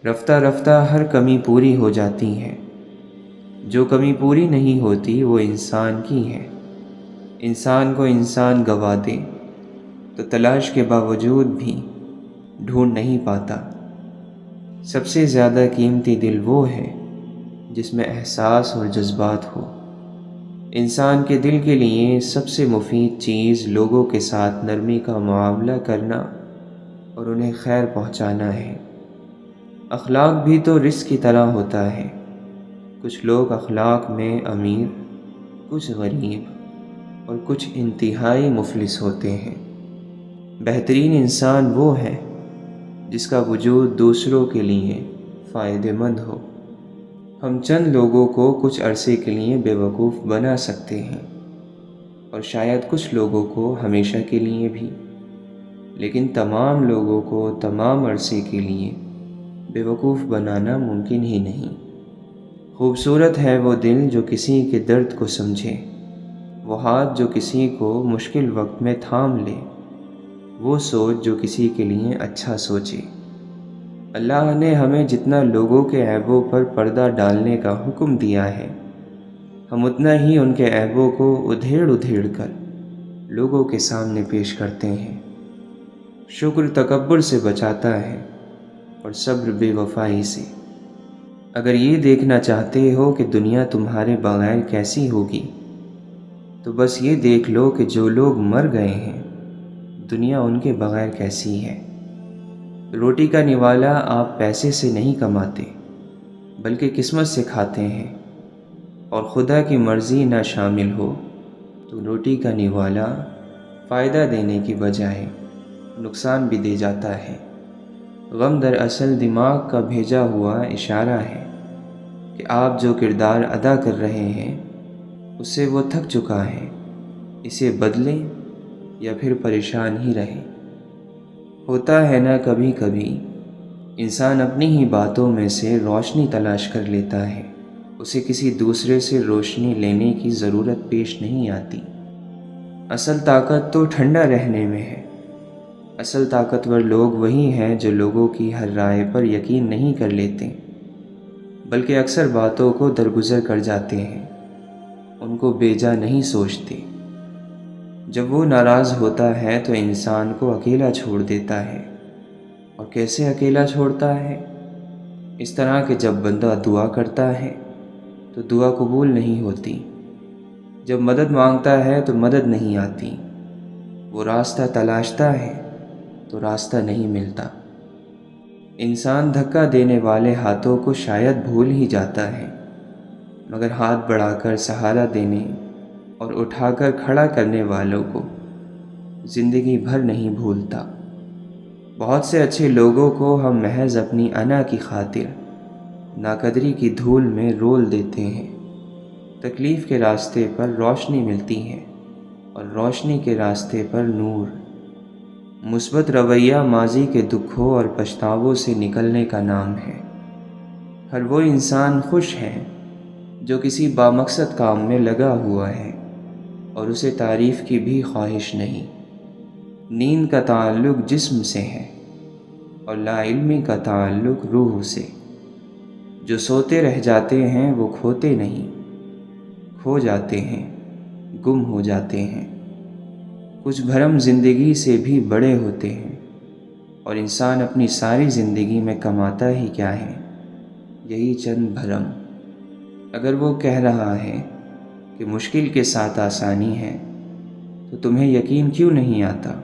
رفتہ رفتہ ہر کمی پوری ہو جاتی ہے، جو کمی پوری نہیں ہوتی وہ انسان کی ہے۔ انسان کو انسان گوا دے تو تلاش کے باوجود بھی ڈھونڈ نہیں پاتا۔ سب سے زیادہ قیمتی دل وہ ہے جس میں احساس اور جذبات ہو۔ انسان کے دل کے لیے سب سے مفید چیز لوگوں کے ساتھ نرمی کا معاملہ کرنا اور انہیں خیر پہنچانا ہے۔ اخلاق بھی تو رزق کی طرح ہوتا ہے۔ کچھ لوگ اخلاق میں امیر، کچھ غریب اور کچھ انتہائی مفلس ہوتے ہیں۔ بہترین انسان وہ ہے جس کا وجود دوسروں کے لیے فائدہ مند ہو۔ ہم چند لوگوں کو کچھ عرصے کے لیے بے وقوف بنا سکتے ہیں اور شاید کچھ لوگوں کو ہمیشہ کے لیے بھی، لیکن تمام لوگوں کو تمام عرصے کے لیے بے وقوف بنانا ممکن ہی نہیں۔ خوبصورت ہے وہ دل جو کسی کے درد کو سمجھے، وہ ہاتھ جو کسی کو مشکل وقت میں تھام لے، وہ سوچ جو کسی کے لیے اچھا سوچے۔ اللہ نے ہمیں جتنا لوگوں کے عیبوں پر پردہ ڈالنے کا حکم دیا ہے، ہم اتنا ہی ان کے عیبوں کو ادھیڑ ادھیڑ کر لوگوں کے سامنے پیش کرتے ہیں۔ شکر تکبر سے بچاتا ہے اور صبر بے وفائی سے۔ اگر یہ دیکھنا چاہتے ہو کہ دنیا تمہارے بغیر کیسی ہوگی، تو بس یہ دیکھ لو کہ جو لوگ مر گئے ہیں دنیا ان کے بغیر کیسی ہے۔ روٹی کا نوالا آپ پیسے سے نہیں کماتے بلکہ قسمت سے کھاتے ہیں، اور خدا کی مرضی نہ شامل ہو تو روٹی کا نوالا فائدہ دینے کی بجائے نقصان بھی دے جاتا ہے۔ غم دراصل دماغ کا بھیجا ہوا اشارہ ہے کہ آپ جو کردار ادا کر رہے ہیں اس سے وہ تھک چکا ہے، اسے بدلیں یا پھر پریشان ہی رہیں۔ ہوتا ہے نا کبھی کبھی انسان اپنی ہی باتوں میں سے روشنی تلاش کر لیتا ہے، اسے کسی دوسرے سے روشنی لینے کی ضرورت پیش نہیں آتی۔ اصل طاقت تو ٹھنڈا رہنے میں ہے۔ اصل طاقتور لوگ وہی ہیں جو لوگوں کی ہر رائے پر یقین نہیں کر لیتے بلکہ اکثر باتوں کو درگزر کر جاتے ہیں، ان کو بیجا نہیں سوچتے۔ جب وہ ناراض ہوتا ہے تو انسان کو اکیلا چھوڑ دیتا ہے، اور کیسے اکیلا چھوڑتا ہے؟ اس طرح کہ جب بندہ دعا کرتا ہے تو دعا قبول نہیں ہوتی، جب مدد مانگتا ہے تو مدد نہیں آتی، وہ راستہ تلاشتا ہے تو راستہ نہیں ملتا۔ انسان دھکا دینے والے ہاتھوں کو شاید بھول ہی جاتا ہے، مگر ہاتھ بڑھا کر سہارا دینے اور اٹھا کر کھڑا کرنے والوں کو زندگی بھر نہیں بھولتا۔ بہت سے اچھے لوگوں کو ہم محض اپنی انا کی خاطر ناقدری کی دھول میں رول دیتے ہیں۔ تکلیف کے راستے پر روشنی ملتی ہے اور روشنی کے راستے پر نور۔ مثبت رویہ ماضی کے دکھوں اور پچھتاووں سے نکلنے کا نام ہے۔ ہر وہ انسان خوش ہے جو کسی بامقصد کام میں لگا ہوا ہے اور اسے تعریف کی بھی خواہش نہیں۔ نیند کا تعلق جسم سے ہے اور لا علمی کا تعلق روح سے۔ جو سوتے رہ جاتے ہیں وہ کھوتے نہیں، کھو جاتے ہیں، گم ہو جاتے ہیں۔ کچھ بھرم زندگی سے بھی بڑے ہوتے ہیں، اور انسان اپنی ساری زندگی میں کماتا ہی کیا ہے؟ یہی چند بھرم۔ اگر وہ کہہ رہا ہے کہ مشکل کے ساتھ آسانی ہے تو تمہیں یقین کیوں نہیں آتا؟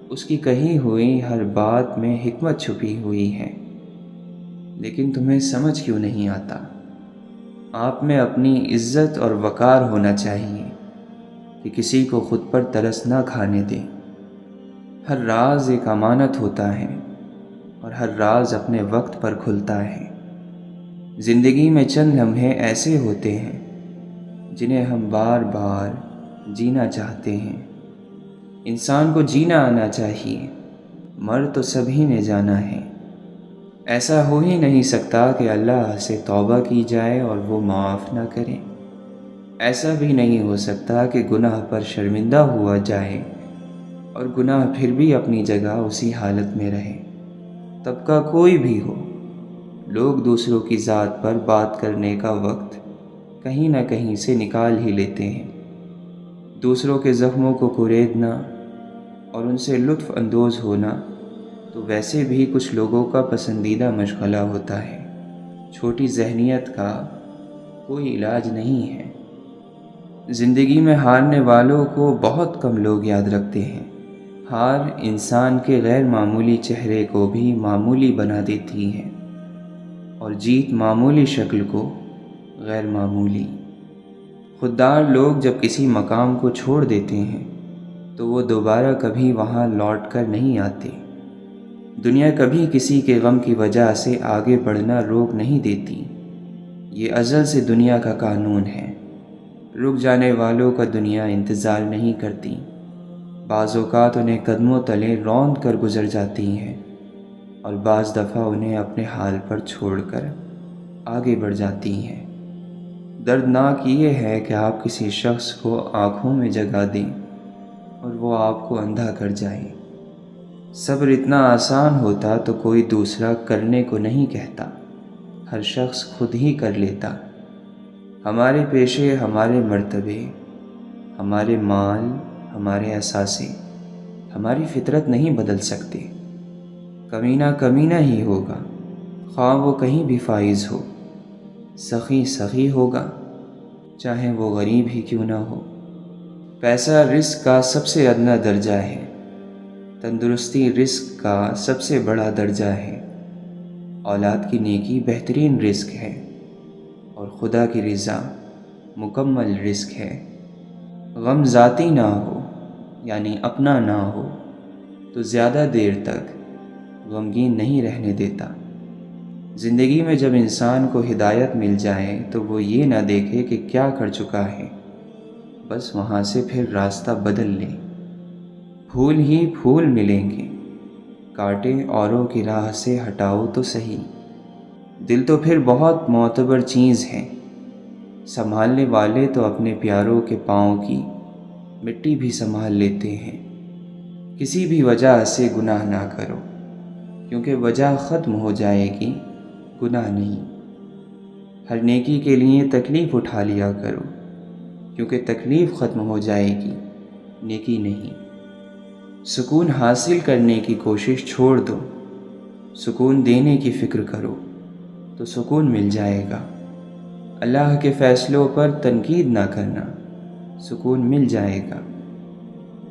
اس کی کہی ہوئی ہر بات میں حکمت چھپی ہوئی ہے، لیکن تمہیں سمجھ کیوں نہیں آتا؟ آپ میں اپنی عزت اور وقار ہونا چاہیے کہ کسی کو خود پر ترس نہ کھانے دیں۔ ہر راز ایک امانت ہوتا ہے اور ہر راز اپنے وقت پر کھلتا ہے۔ زندگی میں چند لمحے ایسے ہوتے ہیں جنہیں ہم بار بار جینا چاہتے ہیں۔ انسان کو جینا آنا چاہیے، مر تو سبھی نے جانا ہے۔ ایسا ہو ہی نہیں سکتا کہ اللہ سے توبہ کی جائے اور وہ معاف نہ کرے۔ ایسا بھی نہیں ہو سکتا کہ گناہ پر شرمندہ ہوا جائے اور گناہ پھر بھی اپنی جگہ اسی حالت میں رہے۔ طبقہ کوئی بھی ہو، لوگ دوسروں کی ذات پر بات کرنے کا وقت کہیں نہ کہیں سے نکال ہی لیتے ہیں۔ دوسروں کے زخموں کو کریدنا اور ان سے لطف اندوز ہونا تو ویسے بھی کچھ لوگوں کا پسندیدہ مشغلہ ہوتا ہے۔ چھوٹی ذہنیت کا کوئی علاج نہیں ہے۔ زندگی میں ہارنے والوں کو بہت کم لوگ یاد رکھتے ہیں۔ ہار انسان کے غیر معمولی چہرے کو بھی معمولی بنا دیتی ہے، اور جیت معمولی شکل کو غیر معمولی۔ خوددار لوگ جب کسی مقام کو چھوڑ دیتے ہیں تو وہ دوبارہ کبھی وہاں لوٹ کر نہیں آتے۔ دنیا کبھی کسی کے غم کی وجہ سے آگے بڑھنا روک نہیں دیتی۔ یہ ازل سے دنیا کا قانون ہے۔ رک جانے والوں کا دنیا انتظار نہیں کرتی۔ بعض اوقات انہیں قدموں تلے روند کر گزر جاتی ہیں، اور بعض دفعہ انہیں اپنے حال پر چھوڑ کر آگے بڑھ جاتی ہیں۔ دردناک یہ ہے کہ آپ کسی شخص کو آنکھوں میں جگہ دیں اور وہ آپ کو اندھا کر جائے۔ صبر اتنا آسان ہوتا تو کوئی دوسرا کرنے کو نہیں کہتا، ہر شخص خود ہی کر لیتا۔ ہمارے پیشے، ہمارے مرتبے، ہمارے مال، ہمارے اثاثے، ہماری فطرت نہیں بدل سکتے۔ کمینہ کمینہ ہی ہوگا، خواہ وہ کہیں بھی فائز ہو۔ سخی سخی ہوگا، چاہے وہ غریب ہی کیوں نہ ہو۔ پیسہ رزق کا سب سے ادنیٰ درجہ ہے، تندرستی رزق کا سب سے بڑا درجہ ہے، اولاد کی نیکی بہترین رزق ہے، اور خدا کی رضا مکمل رزق ہے۔ غم ذاتی نہ ہو، یعنی اپنا نہ ہو، تو زیادہ دیر تک غمگین نہیں رہنے دیتا۔ زندگی میں جب انسان کو ہدایت مل جائے تو وہ یہ نہ دیکھے کہ کیا کر چکا ہے، بس وہاں سے پھر راستہ بدل لے۔ پھول ہی پھول ملیں گے، کانٹے اوروں کی راہ سے ہٹاؤ تو صحیح۔ دل تو پھر بہت معتبر چیز ہے، سنبھالنے والے تو اپنے پیاروں کے پاؤں کی مٹی بھی سنبھال لیتے ہیں۔ کسی بھی وجہ سے گناہ نہ کرو، کیونکہ وجہ ختم ہو جائے گی، گناہ نہیں۔ ہر نیکی کے لیے تکلیف اٹھا لیا کرو، کیونکہ تکلیف ختم ہو جائے گی، نیکی نہیں۔ سکون حاصل کرنے کی کوشش چھوڑ دو، سکون دینے کی فکر کرو تو سکون مل جائے گا۔ اللہ کے فیصلوں پر تنقید نہ کرنا، سکون مل جائے گا۔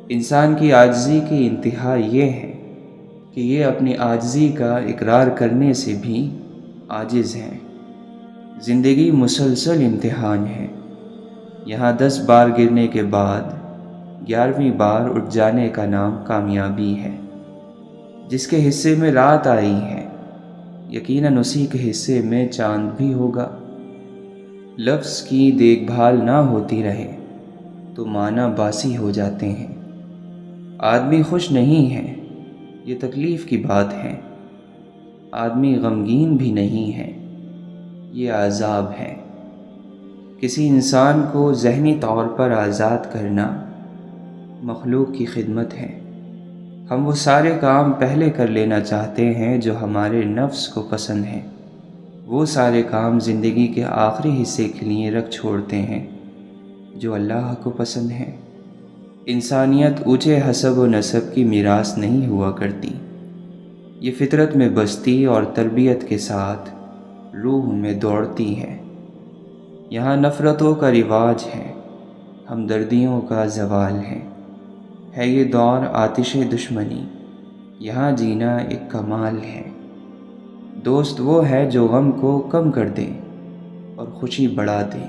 انسان کی عاجزی کی انتہا یہ ہے کہ یہ اپنی عاجزی کا اقرار کرنے سے بھی عاجز ہے۔ زندگی مسلسل امتحان ہے، یہاں 10 بار گرنے کے بعد 11ویں بار اٹھ جانے کا نام کامیابی ہے۔ جس کے حصے میں رات آئی ہے، یقیناً اسی کے حصے میں چاند بھی ہوگا۔ لفظ کی دیکھ بھال نہ ہوتی رہے تو معنی باسی ہو جاتے ہیں۔ آدمی خوش نہیں ہے، یہ تکلیف کی بات ہے۔ آدمی غمگین بھی نہیں ہے، یہ عذاب ہے۔ کسی انسان کو ذہنی طور پر آزاد کرنا مخلوق کی خدمت ہے۔ ہم وہ سارے کام پہلے کر لینا چاہتے ہیں جو ہمارے نفس کو پسند ہیں، وہ سارے کام زندگی کے آخری حصے کے لیے رکھ چھوڑتے ہیں جو اللہ کو پسند ہیں۔ انسانیت اونچے حسب و نسب کی میراث نہیں ہوا کرتی، یہ فطرت میں بستی اور تربیت کے ساتھ روح میں دوڑتی ہے۔ یہاں نفرتوں کا رواج ہے، ہمدردیوں کا زوال ہے یہ دور آتش دشمنی، یہاں جینا ایک کمال ہے۔ دوست وہ ہے جو غم کو کم کر دے اور خوشی بڑھا دے۔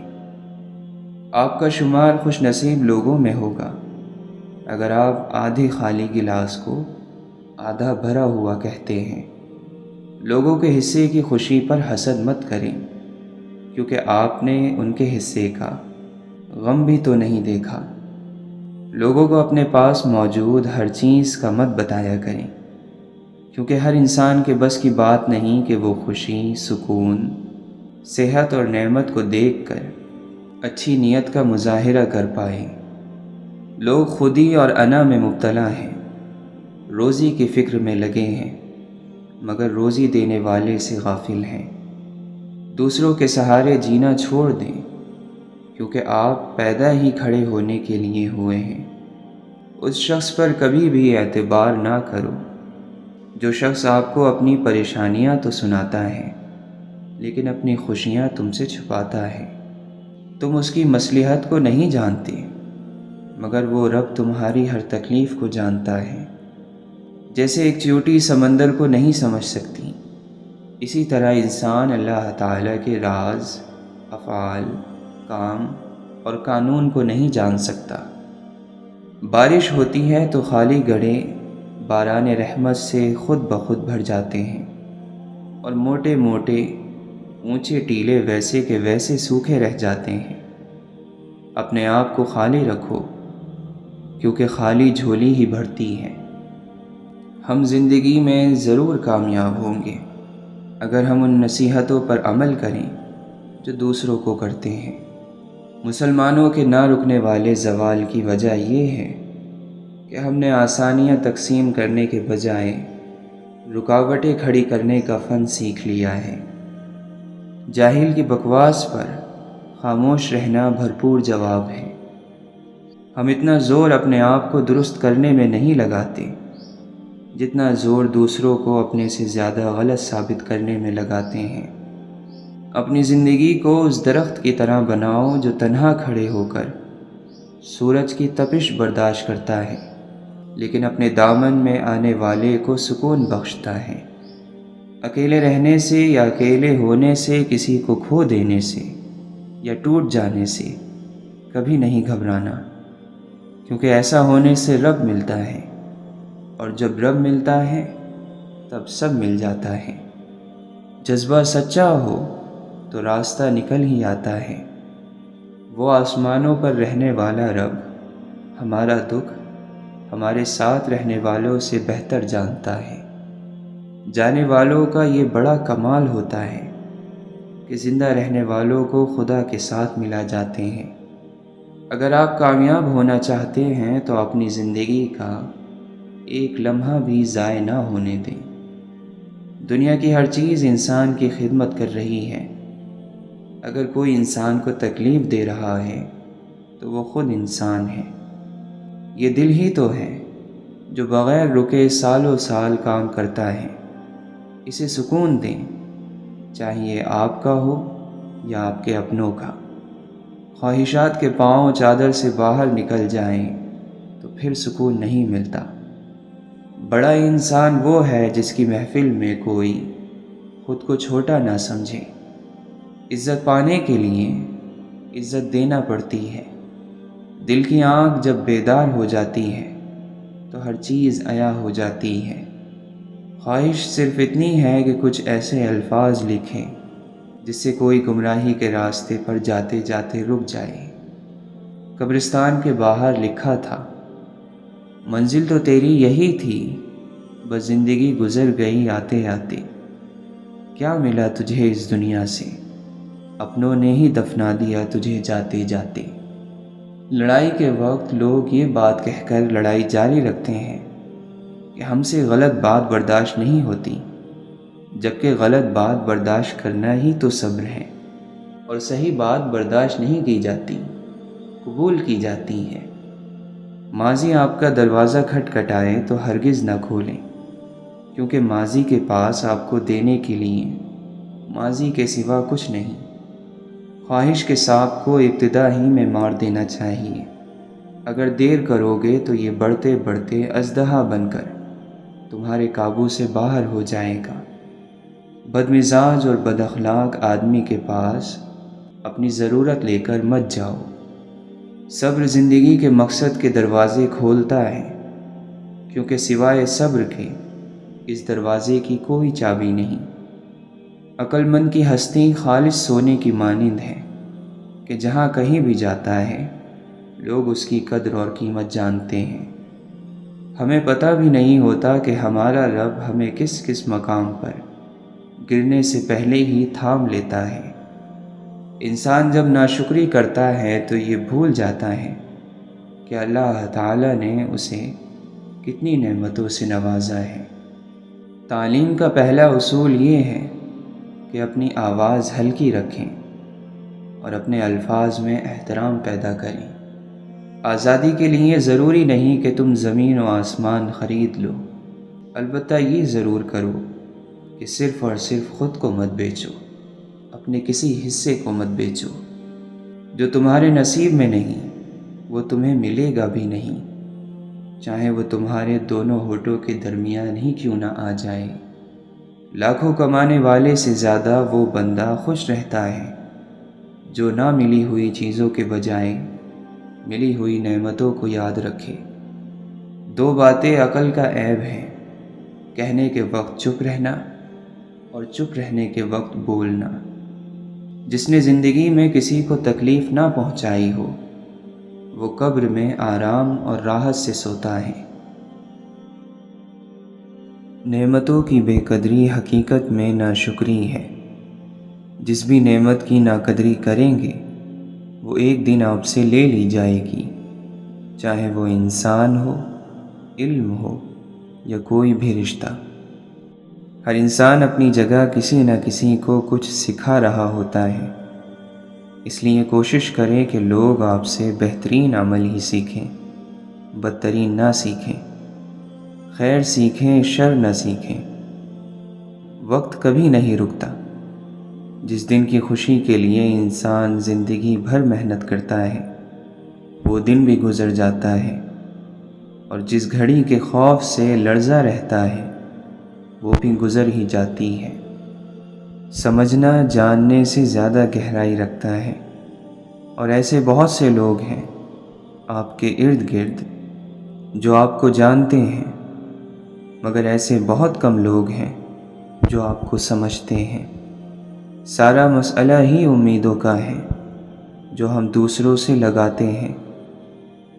آپ کا شمار خوش نصیب لوگوں میں ہوگا اگر آپ آدھے خالی گلاس کو آدھا بھرا ہوا کہتے ہیں۔ لوگوں کے حصے کی خوشی پر حسد مت کریں، کیونکہ آپ نے ان کے حصے کا غم بھی تو نہیں دیکھا۔ لوگوں کو اپنے پاس موجود ہر چیز کا مت بتایا کریں، کیونکہ ہر انسان کے بس کی بات نہیں کہ وہ خوشی، سکون، صحت اور نعمت کو دیکھ کر اچھی نیت کا مظاہرہ کر پائے۔ لوگ خودی اور انا میں مبتلا ہیں، روزی کی فکر میں لگے ہیں، مگر روزی دینے والے سے غافل ہیں۔ دوسروں کے سہارے جینا چھوڑ دیں، کیونکہ آپ پیدا ہی کھڑے ہونے کے لیے ہوئے ہیں۔ اس شخص پر کبھی بھی اعتبار نہ کرو جو شخص آپ کو اپنی پریشانیاں تو سناتا ہے لیکن اپنی خوشیاں تم سے چھپاتا ہے۔ تم اس کی مصلحت کو نہیں جانتے، مگر وہ رب تمہاری ہر تکلیف کو جانتا ہے۔ جیسے ایک چیوٹی سمندر کو نہیں سمجھ سکتی، اسی طرح انسان اللہ تعالیٰ کے راز، افعال، کام اور قانون کو نہیں جان سکتا۔ بارش ہوتی ہے تو خالی گڑھے باران رحمت سے خود بخود بھر جاتے ہیں، اور موٹے موٹے اونچے ٹیلے ویسے کے ویسے سوکھے رہ جاتے ہیں۔ اپنے آپ کو خالی رکھو، کیونکہ خالی جھولی ہی بھرتی ہے۔ ہم زندگی میں ضرور کامیاب ہوں گے اگر ہم ان نصیحتوں پر عمل کریں جو دوسروں کو کرتے ہیں۔ مسلمانوں کے نہ رکنے والے زوال کی وجہ یہ ہے کہ ہم نے آسانیاں تقسیم کرنے کے بجائے رکاوٹیں کھڑی کرنے کا فن سیکھ لیا ہے۔ جاہل کی بکواس پر خاموش رہنا بھرپور جواب ہے۔ ہم اتنا زور اپنے آپ کو درست کرنے میں نہیں لگاتے جتنا زور دوسروں کو اپنے سے زیادہ غلط ثابت کرنے میں لگاتے ہیں۔ اپنی زندگی کو اس درخت کی طرح بناؤ جو تنہا کھڑے ہو کر سورج کی تپش برداشت کرتا ہے، لیکن اپنے دامن میں آنے والے کو سکون بخشتا ہے۔ اکیلے رہنے سے یا اکیلے ہونے سے، کسی کو کھو دینے سے یا ٹوٹ جانے سے کبھی نہیں گھبرانا، کیونکہ ایسا ہونے سے رب ملتا ہے، اور جب رب ملتا ہے تب سب مل جاتا ہے۔ جذبہ سچا ہو تو راستہ نکل ہی آتا ہے۔ وہ آسمانوں پر رہنے والا رب ہمارا دکھ ہمارے ساتھ رہنے والوں سے بہتر جانتا ہے۔ جانے والوں کا یہ بڑا کمال ہوتا ہے کہ زندہ رہنے والوں کو خدا کے ساتھ ملا جاتے ہیں۔ اگر آپ کامیاب ہونا چاہتے ہیں تو اپنی زندگی کا ایک لمحہ بھی ضائع نہ ہونے دیں۔ دنیا کی ہر چیز انسان کی خدمت کر رہی ہے۔ اگر کوئی انسان کو تکلیف دے رہا ہے تو وہ خود انسان ہے۔ یہ دل ہی تو ہے جو بغیر رکے سالوں سال کام کرتا ہے۔ اسے سکون دیں، چاہیے آپ کا ہو یا آپ کے اپنوں کا۔ خواہشات کے پاؤں چادر سے باہر نکل جائیں تو پھر سکون نہیں ملتا۔ بڑا انسان وہ ہے جس کی محفل میں کوئی خود کو چھوٹا نہ سمجھے۔ عزت پانے کے لیے عزت دینا پڑتی ہے۔ دل کی آنکھ جب بیدار ہو جاتی ہے تو ہر چیز عیاں ہو جاتی ہے۔ خواہش صرف اتنی ہے کہ کچھ ایسے الفاظ لکھیں جس سے کوئی گمراہی کے راستے پر جاتے جاتے رک جائے۔ قبرستان کے باہر لکھا تھا، منزل تو تیری یہی تھی، بس زندگی گزر گئی آتے آتے۔ کیا ملا تجھے اس دنیا سے، اپنوں نے ہی دفنا دیا تجھے جاتے جاتے۔ لڑائی کے وقت لوگ یہ بات کہہ کر لڑائی جاری رکھتے ہیں کہ ہم سے غلط بات برداشت نہیں ہوتی، جبکہ غلط بات برداشت کرنا ہی تو صبر ہے، اور صحیح بات برداشت نہیں کی جاتی، قبول کی جاتی ہے۔ ماضی آپ کا دروازہ کھٹکھٹائے تو ہرگز نہ کھولیں، کیونکہ ماضی کے پاس آپ کو دینے کے لیے ماضی کے سوا کچھ نہیں۔ خواہش کے سانپ کو ابتدا ہی میں مار دینا چاہیے۔ اگر دیر کرو گے تو یہ بڑھتے بڑھتے اژدہا بن کر تمہارے قابو سے باہر ہو جائے گا۔ بدمزاج اور بد اخلاق آدمی کے پاس اپنی ضرورت لے کر مت جاؤ۔ صبر زندگی کے مقصد کے دروازے کھولتا ہے، کیونکہ سوائے صبر کے اس دروازے کی کوئی چابی نہیں۔ عقل مند کی ہستی خالص سونے کی مانند ہے کہ جہاں کہیں بھی جاتا ہے لوگ اس کی قدر اور قیمت جانتے ہیں۔ ہمیں پتہ بھی نہیں ہوتا کہ ہمارا رب ہمیں کس کس مقام پر گرنے سے پہلے ہی تھام لیتا ہے۔ انسان جب ناشکری کرتا ہے تو یہ بھول جاتا ہے کہ اللہ تعالیٰ نے اسے کتنی نعمتوں سے نوازا ہے۔ تعلیم کا پہلا اصول یہ ہے کہ اپنی آواز ہلکی رکھیں اور اپنے الفاظ میں احترام پیدا کریں۔ آزادی کے لیے ضروری نہیں کہ تم زمین و آسمان خرید لو، البتہ یہ ضرور کرو کہ صرف اور صرف خود کو مت بیچو، اپنے کسی حصے کو مت بیچو۔ جو تمہارے نصیب میں نہیں وہ تمہیں ملے گا بھی نہیں، چاہے وہ تمہارے دونوں ہونٹوں کے درمیان ہی کیوں نہ آ جائے۔ لاکھوں کمانے والے سے زیادہ وہ بندہ خوش رہتا ہے جو نہ ملی ہوئی چیزوں کے بجائے ملی ہوئی نعمتوں کو یاد رکھے۔ دو باتیں عقل کا عیب ہیں، کہنے کے وقت چپ رہنا اور چپ رہنے کے وقت بولنا۔ جس نے زندگی میں کسی کو تکلیف نہ پہنچائی ہو وہ قبر میں آرام اور راحت سے سوتا ہے۔ نعمتوں کی بے قدری حقیقت میں ناشکری ہے۔ جس بھی نعمت کی ناقدری کریں گے وہ ایک دن آپ سے لے لی جائے گی، چاہے وہ انسان ہو، علم ہو یا کوئی بھی رشتہ۔ ہر انسان اپنی جگہ کسی نہ کسی کو کچھ سکھا رہا ہوتا ہے، اس لیے کوشش کریں کہ لوگ آپ سے بہترین عمل ہی سیکھیں، بدترین نہ سیکھیں، خیر سیکھیں شر نہ سیکھیں۔ وقت کبھی نہیں رکتا۔ جس دن کی خوشی کے لیے انسان زندگی بھر محنت کرتا ہے وہ دن بھی گزر جاتا ہے، اور جس گھڑی کے خوف سے لرزا رہتا ہے وہ بھی گزر ہی جاتی ہے۔ سمجھنا جاننے سے زیادہ گہرائی رکھتا ہے، اور ایسے بہت سے لوگ ہیں آپ کے ارد گرد جو آپ کو جانتے ہیں، مگر ایسے بہت کم لوگ ہیں جو آپ کو سمجھتے ہیں۔ سارا مسئلہ ہی امیدوں کا ہے جو ہم دوسروں سے لگاتے ہیں۔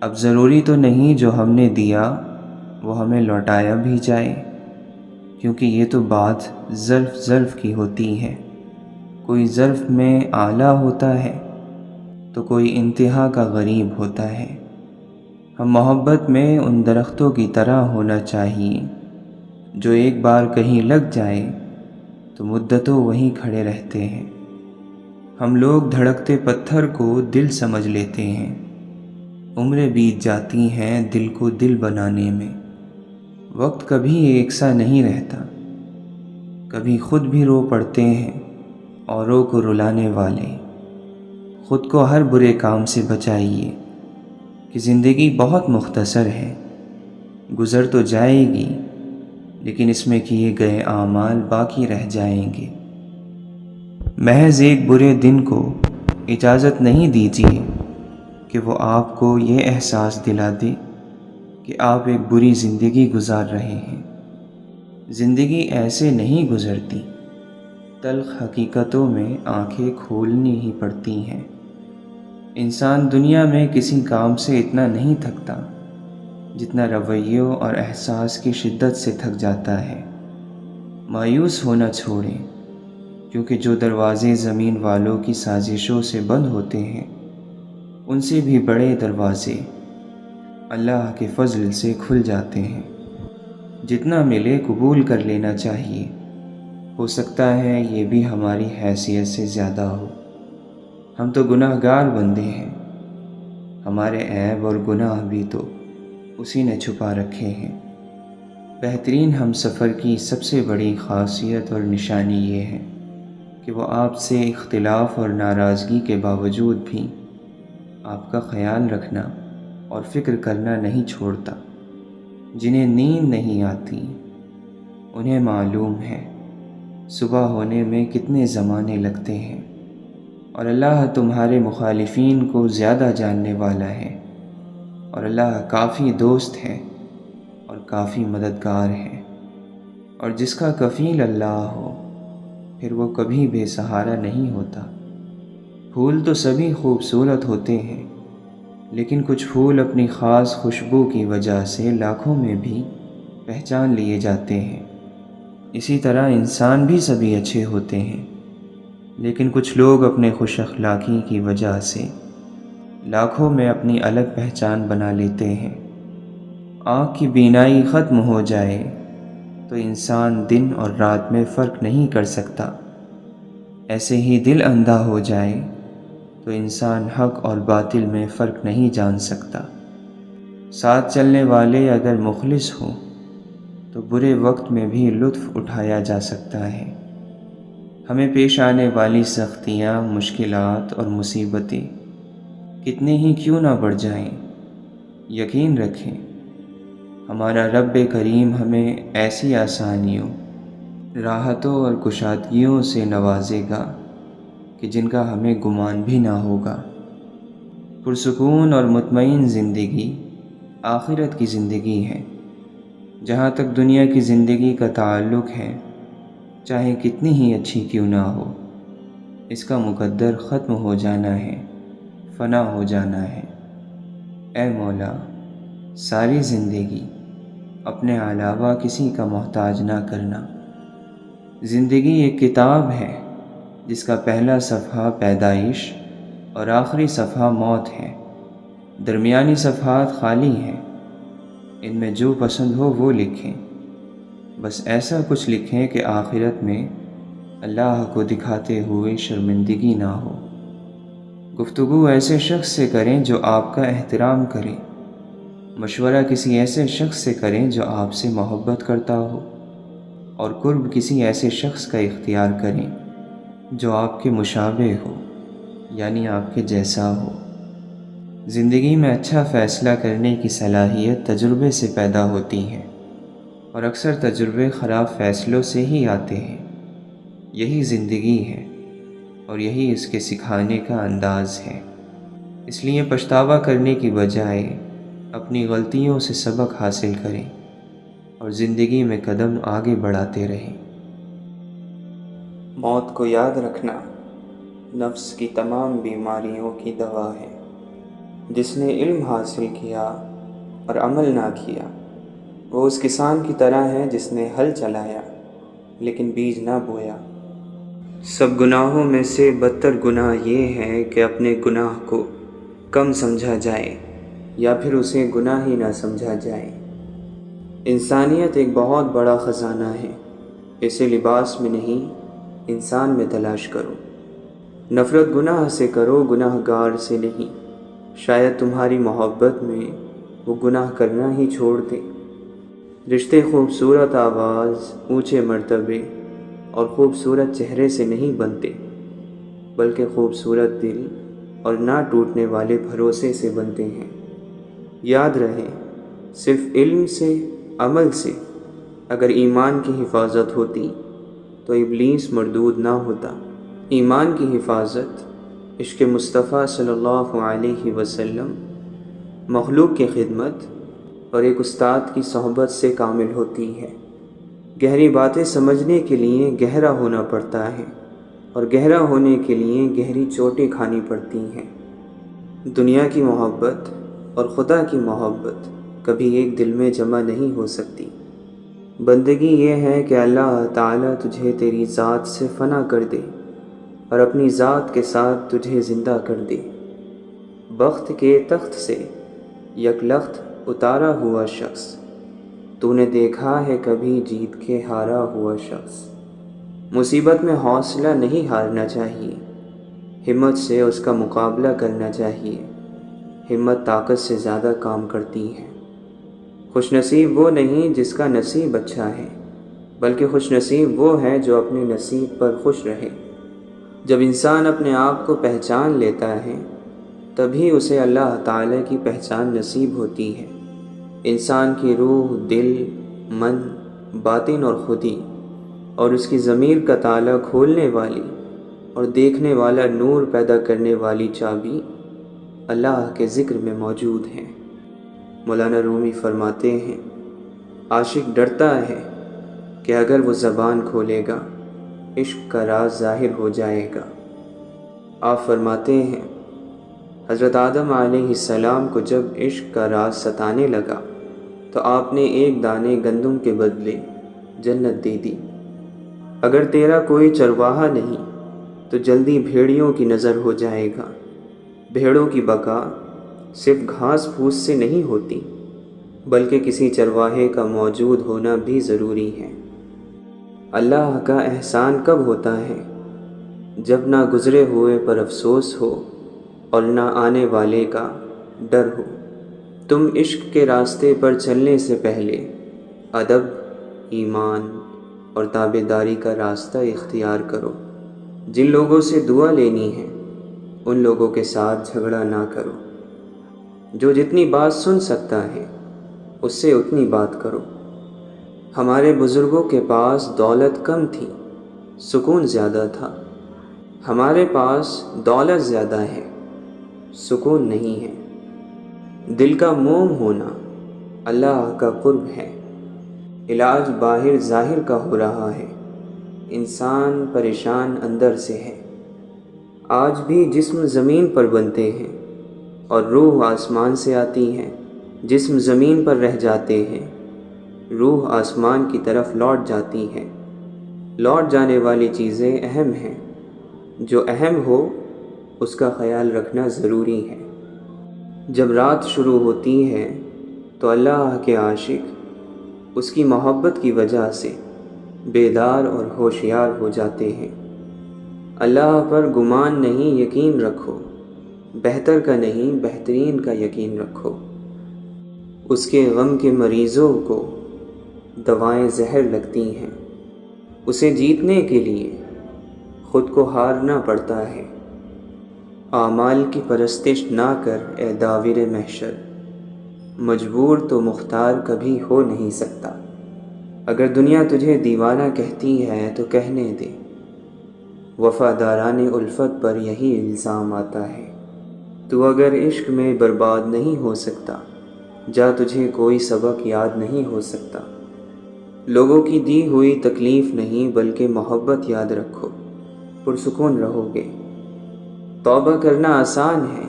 اب ضروری تو نہیں جو ہم نے دیا وہ ہمیں لوٹایا بھی جائے، کیونکہ یہ تو بات ظرف کی ہوتی ہے۔ کوئی ظرف میں اعلیٰ ہوتا ہے تو کوئی انتہا کا غریب ہوتا ہے۔ ہم محبت میں ان درختوں کی طرح ہونا چاہیے جو ایک بار کہیں لگ جائے تو مدتوں وہیں کھڑے رہتے ہیں۔ ہم لوگ دھڑکتے پتھر کو دل سمجھ لیتے ہیں، عمریں بیت جاتی ہیں دل کو دل بنانے میں۔ وقت کبھی یکساں نہیں رہتا، کبھی خود بھی رو پڑتے ہیں اوروں کو رلانے والے۔ خود کو ہر برے کام سے بچائیے کہ زندگی بہت مختصر ہے، گزر تو جائے گی لیکن اس میں کیے گئے اعمال باقی رہ جائیں گے۔ محض ایک برے دن کو اجازت نہیں دیجیے کہ وہ آپ کو یہ احساس دلا دے کہ آپ ایک بری زندگی گزار رہے ہیں۔ زندگی ایسے نہیں گزرتی، تلخ حقیقتوں میں آنکھیں کھولنی ہی پڑتی ہیں۔ انسان دنیا میں کسی کام سے اتنا نہیں تھکتا جتنا رویوں اور احساس کی شدت سے تھک جاتا ہے۔ مایوس ہونا چھوڑیں، کیونکہ جو دروازے زمین والوں کی سازشوں سے بند ہوتے ہیں ان سے بھی بڑے دروازے اللہ کے فضل سے کھل جاتے ہیں۔ جتنا ملے قبول کر لینا چاہیے، ہو سکتا ہے یہ بھی ہماری حیثیت سے زیادہ ہو۔ ہم تو گناہ گار بندے ہیں، ہمارے عیب اور گناہ بھی تو اسی نے چھپا رکھے ہیں۔ بہترین ہم سفر کی سب سے بڑی خاصیت اور نشانی یہ ہے کہ وہ آپ سے اختلاف اور ناراضگی کے باوجود بھی آپ کا خیال رکھنا اور فکر کرنا نہیں چھوڑتا۔ جنہیں نیند نہیں آتی انہیں معلوم ہے صبح ہونے میں کتنے زمانے لگتے ہیں، اور اللہ تمہارے مخالفین کو زیادہ جاننے والا ہے، اور اللہ کافی دوست ہے اور کافی مددگار ہے۔ اور جس کا کفیل اللہ ہو پھر وہ کبھی بے سہارا نہیں ہوتا۔ پھول تو سبھی خوبصورت ہوتے ہیں، لیکن کچھ پھول اپنی خاص خوشبو کی وجہ سے لاکھوں میں بھی پہچان لیے جاتے ہیں۔ اسی طرح انسان بھی سبھی اچھے ہوتے ہیں، لیکن کچھ لوگ اپنے خوش اخلاقی کی وجہ سے لاکھوں میں اپنی الگ پہچان بنا لیتے ہیں۔ آنکھ کی بینائی ختم ہو جائے تو انسان دن اور رات میں فرق نہیں کر سکتا۔ ایسے ہی دل اندھا ہو جائے تو انسان حق اور باطل میں فرق نہیں جان سکتا۔ ساتھ چلنے والے اگر مخلص ہوں تو برے وقت میں بھی لطف اٹھایا جا سکتا ہے۔ ہمیں پیش آنے والی سختیاں، مشکلات اور مصیبتیں کتنے ہی کیوں نہ بڑھ جائیں، یقین رکھیں ہمارا رب کریم ہمیں ایسی آسانیوں، راحتوں اور کشادگیوں سے نوازے گا کہ جن کا ہمیں گمان بھی نہ ہوگا۔ پرسکون اور مطمئن زندگی آخرت کی زندگی ہے۔ جہاں تک دنیا کی زندگی کا تعلق ہے، چاہے کتنی ہی اچھی کیوں نہ ہو، اس کا مقدر ختم ہو جانا ہے، فنا ہو جانا ہے۔ اے مولا، ساری زندگی اپنے علاوہ کسی کا محتاج نہ کرنا۔ زندگی ایک کتاب ہے جس کا پہلا صفحہ پیدائش اور آخری صفحہ موت ہے۔ درمیانی صفحات خالی ہیں، ان میں جو پسند ہو وہ لکھیں۔ بس ایسا کچھ لکھیں کہ آخرت میں اللہ کو دکھاتے ہوئے شرمندگی نہ ہو۔ گفتگو ایسے شخص سے کریں جو آپ کا احترام کرے، مشورہ کسی ایسے شخص سے کریں جو آپ سے محبت کرتا ہو، اور قرب کسی ایسے شخص کا اختیار کریں جو آپ کے مشابہ ہو، یعنی آپ کے جیسا ہو۔ زندگی میں اچھا فیصلہ کرنے کی صلاحیت تجربے سے پیدا ہوتی ہے، اور اکثر تجربے خراب فیصلوں سے ہی آتے ہیں۔ یہی زندگی ہے اور یہی اس کے سکھانے کا انداز ہے۔ اس لیے پچھتاوا کرنے کی بجائے اپنی غلطیوں سے سبق حاصل کریں اور زندگی میں قدم آگے بڑھاتے رہیں۔ موت کو یاد رکھنا نفس کی تمام بیماریوں کی دوا ہے۔ جس نے علم حاصل کیا اور عمل نہ کیا، وہ اس کسان کی طرح ہے جس نے ہل چلایا لیکن بیج نہ بویا۔ سب گناہوں میں سے بدتر گناہ یہ ہے کہ اپنے گناہ کو کم سمجھا جائے یا پھر اسے گناہ ہی نہ سمجھا جائے۔ انسانیت ایک بہت بڑا خزانہ ہے، اسے لباس میں نہیں انسان میں تلاش کرو۔ نفرت گناہ سے کرو، گناہ گار سے نہیں، شاید تمہاری محبت میں وہ گناہ کرنا ہی چھوڑ دے۔ رشتے خوبصورت آواز، اونچے مرتبے اور خوبصورت چہرے سے نہیں بنتے، بلکہ خوبصورت دل اور نہ ٹوٹنے والے بھروسے سے بنتے ہیں۔ یاد رہے، صرف علم سے، عمل سے اگر ایمان کی حفاظت ہوتی تو ابلیس مردود نہ ہوتا۔ ایمان کی حفاظت عشق مصطفیٰ صلی اللہ علیہ وسلم، مخلوق کی خدمت اور ایک استاد کی صحبت سے کامل ہوتی ہے۔ گہری باتیں سمجھنے کے لیے گہرا ہونا پڑتا ہے، اور گہرا ہونے کے لیے گہری چوٹیں کھانی پڑتی ہیں۔ دنیا کی محبت اور خدا کی محبت کبھی ایک دل میں جمع نہیں ہو سکتی۔ بندگی یہ ہے کہ اللہ تعالیٰ تجھے تیری ذات سے فنا کر دے اور اپنی ذات کے ساتھ تجھے زندہ کر دے۔ بخت کے تخت سے یک لخت اتارا ہوا شخص، تو نے دیکھا ہے کبھی جیت کے ہارا ہوا شخص۔ مصیبت میں حوصلہ نہیں ہارنا چاہیے، ہمت سے اس کا مقابلہ کرنا چاہیے۔ ہمت طاقت سے زیادہ کام کرتی ہے۔ خوش نصیب وہ نہیں جس کا نصیب اچھا ہے، بلکہ خوش نصیب وہ ہے جو اپنے نصیب پر خوش رہے۔ جب انسان اپنے آپ کو پہچان لیتا ہے تبھی اسے اللہ تعالیٰ کی پہچان نصیب ہوتی ہے۔ انسان کی روح، دل، من، باطن اور خودی اور اس کی ضمیر کا تالا کھولنے والی اور دیکھنے والا نور پیدا کرنے والی چابی اللہ کے ذکر میں موجود ہے۔ مولانا رومی فرماتے ہیں، عاشق ڈرتا ہے کہ اگر وہ زبان کھولے گا عشق کا راز ظاہر ہو جائے گا۔ آپ فرماتے ہیں، حضرت آدم علیہ السلام کو جب عشق کا راز ستانے لگا تو آپ نے ایک دانے گندم کے بدلے جنت دے دی۔ اگر تیرا کوئی چرواہا نہیں تو جلدی بھیڑیوں کی نظر ہو جائے گا۔ بھیڑوں کی بقا صرف گھاس پھوس سے نہیں ہوتی، بلکہ کسی چرواہے کا موجود ہونا بھی ضروری ہے۔ اللہ کا احسان کب ہوتا ہے؟ جب نہ گزرے ہوئے پر افسوس ہو اور نہ آنے والے کا ڈر ہو۔ تم عشق کے راستے پر چلنے سے پہلے ادب، ایمان اور تابعداری کا راستہ اختیار کرو۔ جن لوگوں سے دعا لینی ہے ان لوگوں کے ساتھ جھگڑا نہ کرو۔ جو جتنی بات سن سکتا ہے اس سے اتنی بات کرو۔ ہمارے بزرگوں کے پاس دولت کم تھی، سکون زیادہ تھا۔ ہمارے پاس دولت زیادہ ہے، سکون نہیں ہے۔ دل کا موم ہونا اللہ کا قرب ہے، علاج باہر ظاہر کا ہو رہا ہے۔ انسان پریشان اندر سے ہے۔ آج بھی جسم زمین پر بنتے ہیں اور روح آسمان سے آتی ہے۔ جسم زمین پر رہ جاتے ہیں، روح آسمان کی طرف لوٹ جاتی ہے۔ لوٹ جانے والی چیزیں اہم ہیں۔ جو اہم ہو اس کا خیال رکھنا ضروری ہے۔ جب رات شروع ہوتی ہے تو اللہ کے عاشق اس کی محبت کی وجہ سے بیدار اور ہوشیار ہو جاتے ہیں۔ اللہ پر گمان نہیں یقین رکھو، بہتر کا نہیں بہترین کا یقین رکھو۔ اس کے غم کے مریضوں کو دوائیں زہر لگتی ہیں۔ اسے جیتنے کے لیے خود کو ہارنا پڑتا ہے۔ اعمال کی پرستش نہ کر اے داور محشر، مجبور تو مختار کبھی ہو نہیں سکتا۔ اگر دنیا تجھے دیوانہ کہتی ہے تو کہنے دے، وفاداران الفت پر یہی الزام آتا ہے۔ تو اگر عشق میں برباد نہیں ہو سکتا، جا تجھے کوئی سبق یاد نہیں ہو سکتا۔ لوگوں کی دی ہوئی تکلیف نہیں بلکہ محبت یاد رکھو، پرسکون رہو گے۔ توبہ کرنا آسان ہے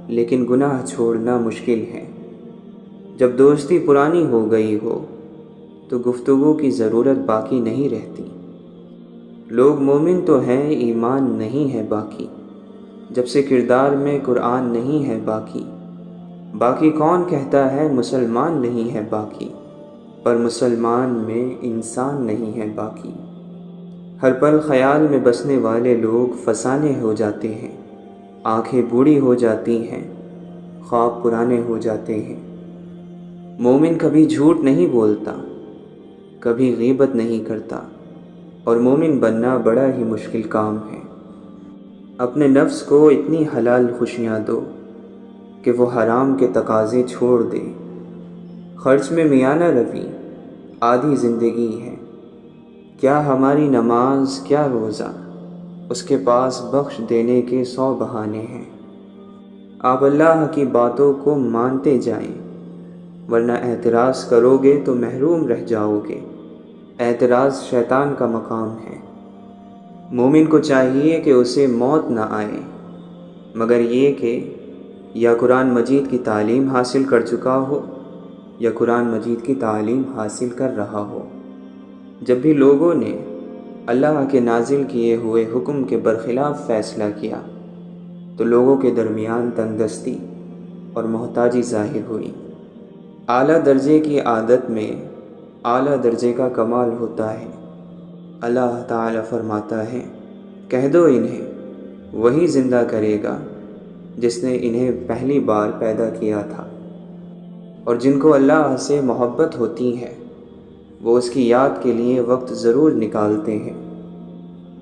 لیکن گناہ چھوڑنا مشکل ہے۔ جب دوستی پرانی ہو گئی ہو تو گفتگو کی ضرورت باقی نہیں رہتی۔ لوگ مومن تو ہیں ایمان نہیں ہے باقی، جب سے کردار میں قرآن نہیں ہے باقی۔ باقی کون کہتا ہے مسلمان نہیں ہے باقی، پر مسلمان میں انسان نہیں ہے باقی۔ ہر پل خیال میں بسنے والے لوگ فسانے ہو جاتے ہیں۔ آنکھیں بوڑھی ہو جاتی ہیں، خواب پرانے ہو جاتے ہیں۔ مومن کبھی جھوٹ نہیں بولتا، کبھی غیبت نہیں کرتا، اور مومن بننا بڑا ہی مشکل کام ہے۔ اپنے نفس کو اتنی حلال خوشیاں دو کہ وہ حرام کے تقاضے چھوڑ دے۔ خرچ میں میانہ روی آدھی زندگی ہے۔ کیا ہماری نماز کیا روزہ، اس کے پاس بخش دینے کے 100 بہانے ہیں۔ آپ اللہ کی باتوں کو مانتے جائیں، ورنہ اعتراض کرو گے تو محروم رہ جاؤ گے۔ اعتراض شیطان کا مقام ہے۔ مومن کو چاہیے کہ اسے موت نہ آئے مگر یہ کہ یا قرآن مجید کی تعلیم حاصل کر چکا ہو یا قرآن مجید کی تعلیم حاصل کر رہا ہو۔ جب بھی لوگوں نے اللہ کے نازل کیے ہوئے حکم کے برخلاف فیصلہ کیا تو لوگوں کے درمیان تنگ دستی اور محتاجی ظاہر ہوئی۔ اعلیٰ درجے کی عادت میں اعلیٰ درجے کا کمال ہوتا ہے۔ اللہ تعالیٰ فرماتا ہے، کہہ دو انہیں وہی زندہ کرے گا جس نے انہیں پہلی بار پیدا کیا تھا۔ اور جن کو اللہ سے محبت ہوتی ہے وہ اس کی یاد کے لیے وقت ضرور نکالتے ہیں۔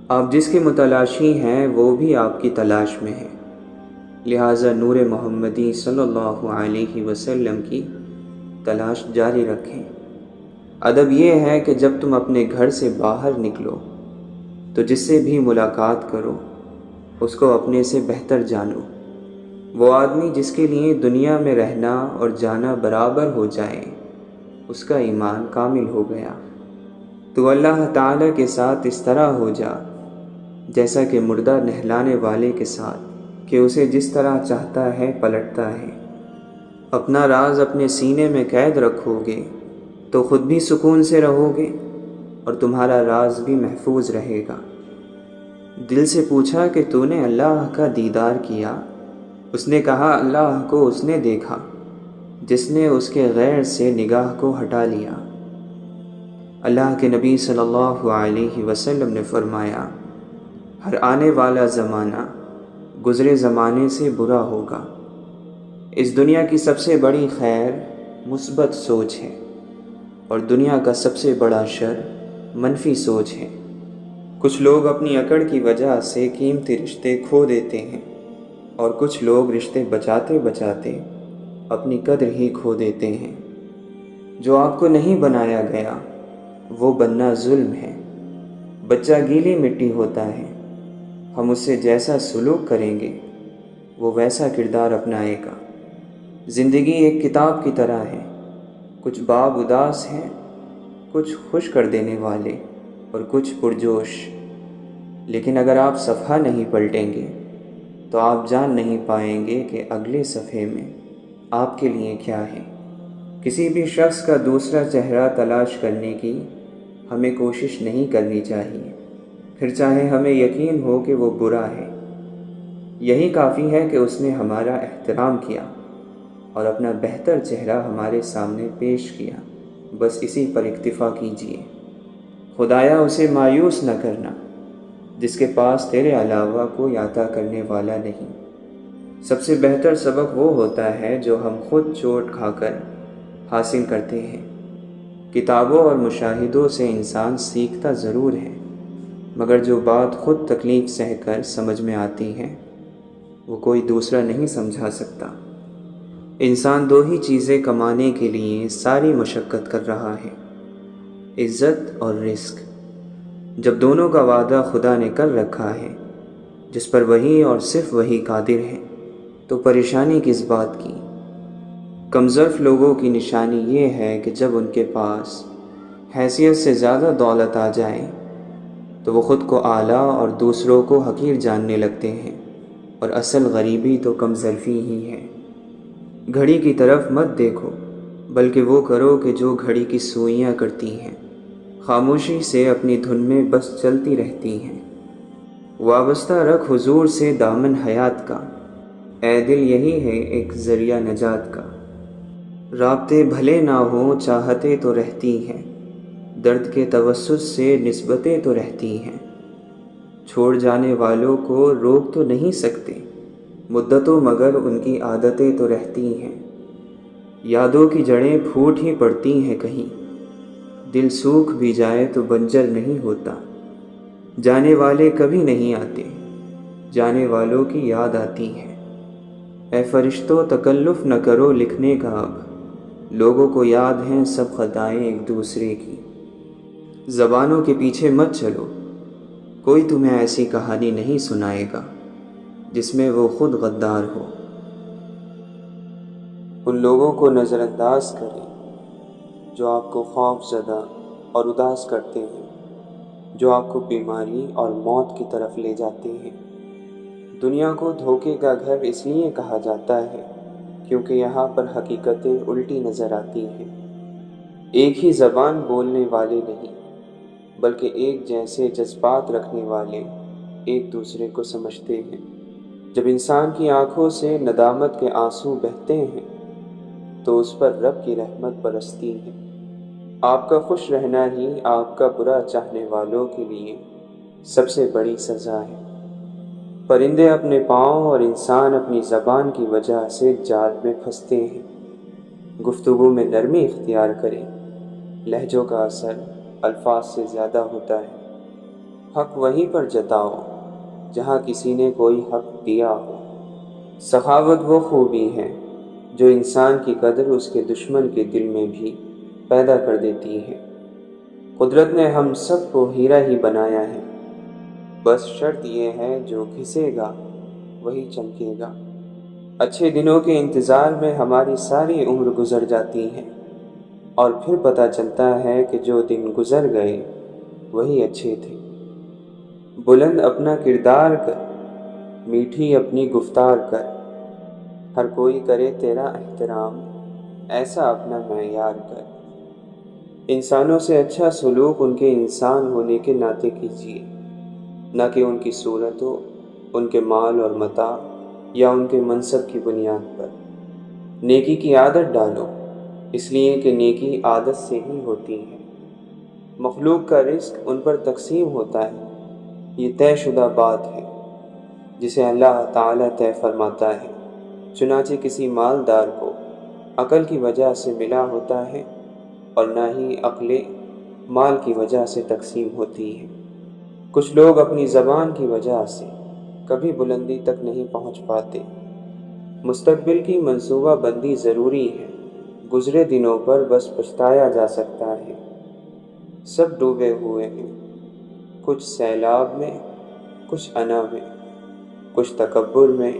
آپ جس کے متلاشی ہیں وہ بھی آپ کی تلاش میں ہے، لہٰذا نور محمدی صلی اللہ علیہ وسلم کی تلاش جاری رکھیں۔ ادب یہ ہے کہ جب تم اپنے گھر سے باہر نکلو تو جس سے بھی ملاقات کرو اس کو اپنے سے بہتر جانو۔ وہ آدمی جس کے لیے دنیا میں رہنا اور جانا برابر ہو جائے اس کا ایمان کامل ہو گیا۔ تو اللہ تعالیٰ کے ساتھ اس طرح ہو جا جیسا کہ مردہ نہلانے والے کے ساتھ، کہ اسے جس طرح چاہتا ہے پلٹتا ہے۔ اپنا راز اپنے سینے میں قید رکھو گے تو خود بھی سکون سے رہو گے اور تمہارا راز بھی محفوظ رہے گا۔ دل سے پوچھا کہ تو نے اللہ کا دیدار کیا؟ اس نے کہا اللہ کو اس نے دیکھا جس نے اس کے غیر سے نگاہ کو ہٹا لیا۔ اللہ کے نبی صلی اللہ علیہ وسلم نے فرمایا، ہر آنے والا زمانہ گزرے زمانے سے برا ہوگا۔ اس دنیا کی سب سے بڑی خیر مثبت سوچ ہے، اور دنیا کا سب سے بڑا شر منفی سوچ ہے۔ کچھ لوگ اپنی اکڑ کی وجہ سے قیمتی رشتے کھو دیتے ہیں، اور کچھ لوگ رشتے بچاتے بچاتے اپنی قدر ہی کھو دیتے ہیں۔ جو آپ کو نہیں بنایا گیا وہ بننا ظلم ہے۔ بچہ گیلی مٹی ہوتا ہے، ہم اس سے جیسا سلوک کریں گے وہ ویسا کردار اپنائے گا۔ زندگی ایک کتاب کی طرح ہے، کچھ باب اداس ہیں، کچھ خوش کر دینے والے اور کچھ پرجوش۔ لیکن اگر آپ صفحہ نہیں پلٹیں گے تو آپ جان نہیں پائیں گے کہ اگلے صفحے میں آپ کے لیے کیا ہے۔ کسی بھی شخص کا دوسرا چہرہ تلاش کرنے کی ہمیں کوشش نہیں کرنی چاہیے، پھر چاہے ہمیں یقین ہو کہ وہ برا ہے۔ یہی کافی ہے کہ اس نے ہمارا احترام کیا اور اپنا بہتر چہرہ ہمارے سامنے پیش کیا، بس اسی پر اکتفا کیجیے۔ خدایا اسے مایوس نہ کرنا جس کے پاس تیرے علاوہ کوئی عطا کرنے والا نہیں۔ سب سے بہتر سبق وہ ہوتا ہے جو ہم خود چوٹ کھا کر حاصل کرتے ہیں۔ کتابوں اور مشاہدوں سے انسان سیکھتا ضرور ہے، مگر جو بات خود تکلیف سہ کر سمجھ میں آتی ہے وہ کوئی دوسرا نہیں سمجھا سکتا۔ انسان دو ہی چیزیں کمانے کے لیے ساری مشقت کر رہا ہے، عزت اور رزق۔ جب دونوں کا وعدہ خدا نے کر رکھا ہے جس پر وہی اور صرف وہی قادر ہے تو پریشانی کس بات کی؟ کمظرف لوگوں کی نشانی یہ ہے کہ جب ان کے پاس حیثیت سے زیادہ دولت آ جائے تو وہ خود کو اعلیٰ اور دوسروں کو حقیر جاننے لگتے ہیں، اور اصل غریبی تو کمظرفی ہی ہے۔ گھڑی کی طرف مت دیکھو، بلکہ وہ کرو کہ جو گھڑی کی سوئیاں کرتی ہیں، خاموشی سے اپنی دھن میں بس چلتی رہتی ہیں۔ وابستہ رکھ حضور سے دامن حیات کا، اے دل یہی ہے ایک ذریعہ نجات کا۔ رابطے بھلے نہ ہوں چاہتے تو رہتی ہیں، درد کے توسط سے نسبتیں تو رہتی ہیں۔ چھوڑ جانے والوں کو روک تو نہیں سکتے مدتوں، مگر ان کی عادتیں تو رہتی ہیں۔ یادوں کی جڑیں پھوٹ ہی پڑتی ہیں کہیں، دل سوکھ بھی جائے تو بنجر نہیں ہوتا۔ جانے والے کبھی نہیں آتے، جانے والوں کی یاد آتی ہے۔ اے فرشتوں تکلف نہ کرو لکھنے کا اب، لوگوں کو یاد ہیں سب خطائیں ایک دوسرے کی۔ زبانوں کے پیچھے مت چلو، کوئی تمہیں ایسی کہانی نہیں سنائے گا جس میں وہ خود غدار ہو۔ ان لوگوں کو نظر انداز کریں جو آپ کو خوف زدہ اور اداس کرتے ہیں، جو آپ کو بیماری اور موت کی طرف لے جاتے ہیں۔ دنیا کو دھوکے کا گھر اس لیے کہا جاتا ہے کیونکہ یہاں پر حقیقتیں الٹی نظر آتی ہیں۔ ایک ہی زبان بولنے والے نہیں بلکہ ایک جیسے جذبات رکھنے والے ایک دوسرے کو سمجھتے ہیں۔ جب انسان کی آنکھوں سے ندامت کے آنسو بہتے ہیں تو اس پر رب کی رحمت برستی ہے۔ آپ کا خوش رہنا ہی آپ کا برا چاہنے والوں کے لیے سب سے بڑی سزا ہے۔ پرندے اپنے پاؤں اور انسان اپنی زبان کی وجہ سے جال میں پھنستے ہیں۔ گفتگو میں نرمی اختیار کریں، لہجوں کا اثر الفاظ سے زیادہ ہوتا ہے۔ حق وہیں پر جتاؤ جہاں کسی نے کوئی حق دیا ہو۔ سخاوت وہ خوبی ہے جو انسان کی قدر اس کے دشمن کے دل میں بھی پیدا کر دیتی ہے۔ قدرت نے ہم سب کو ہیرا ہی بنایا ہے، بس شرط یہ ہے جو گھسے گا وہی چمکے گا۔ اچھے دنوں کے انتظار میں ہماری ساری عمر گزر جاتی ہے، اور پھر پتہ چلتا ہے کہ جو دن گزر گئے وہی اچھے تھے۔ بلند اپنا کردار کر، میٹھی اپنی گفتار کر، ہر کوئی کرے تیرا احترام، ایسا اپنا معیار کر۔ انسانوں سے اچھا سلوک ان کے انسان ہونے کے ناطے کیجیے، نہ کہ ان کی صورتوں، ان کے مال اور متاع یا ان کے منصب کی بنیاد پر۔ نیکی کی عادت ڈالو، اس لیے کہ نیکی عادت سے ہی ہوتی ہے۔ مخلوق کا رزق ان پر تقسیم ہوتا ہے، یہ طے شدہ بات ہے جسے اللہ تعالیٰ طے فرماتا ہے۔ چنانچہ کسی مالدار کو عقل کی وجہ سے ملا ہوتا ہے اور نہ ہی عقل مال کی وجہ سے تقسیم ہوتی ہے۔ کچھ لوگ اپنی زبان کی وجہ سے کبھی بلندی تک نہیں پہنچ پاتے۔ مستقبل کی منصوبہ بندی ضروری ہے، گزرے دنوں پر بس پچھتایا جا سکتا ہے۔ سب ڈوبے ہوئے ہیں، کچھ سیلاب میں، کچھ انا میں، کچھ تکبر میں،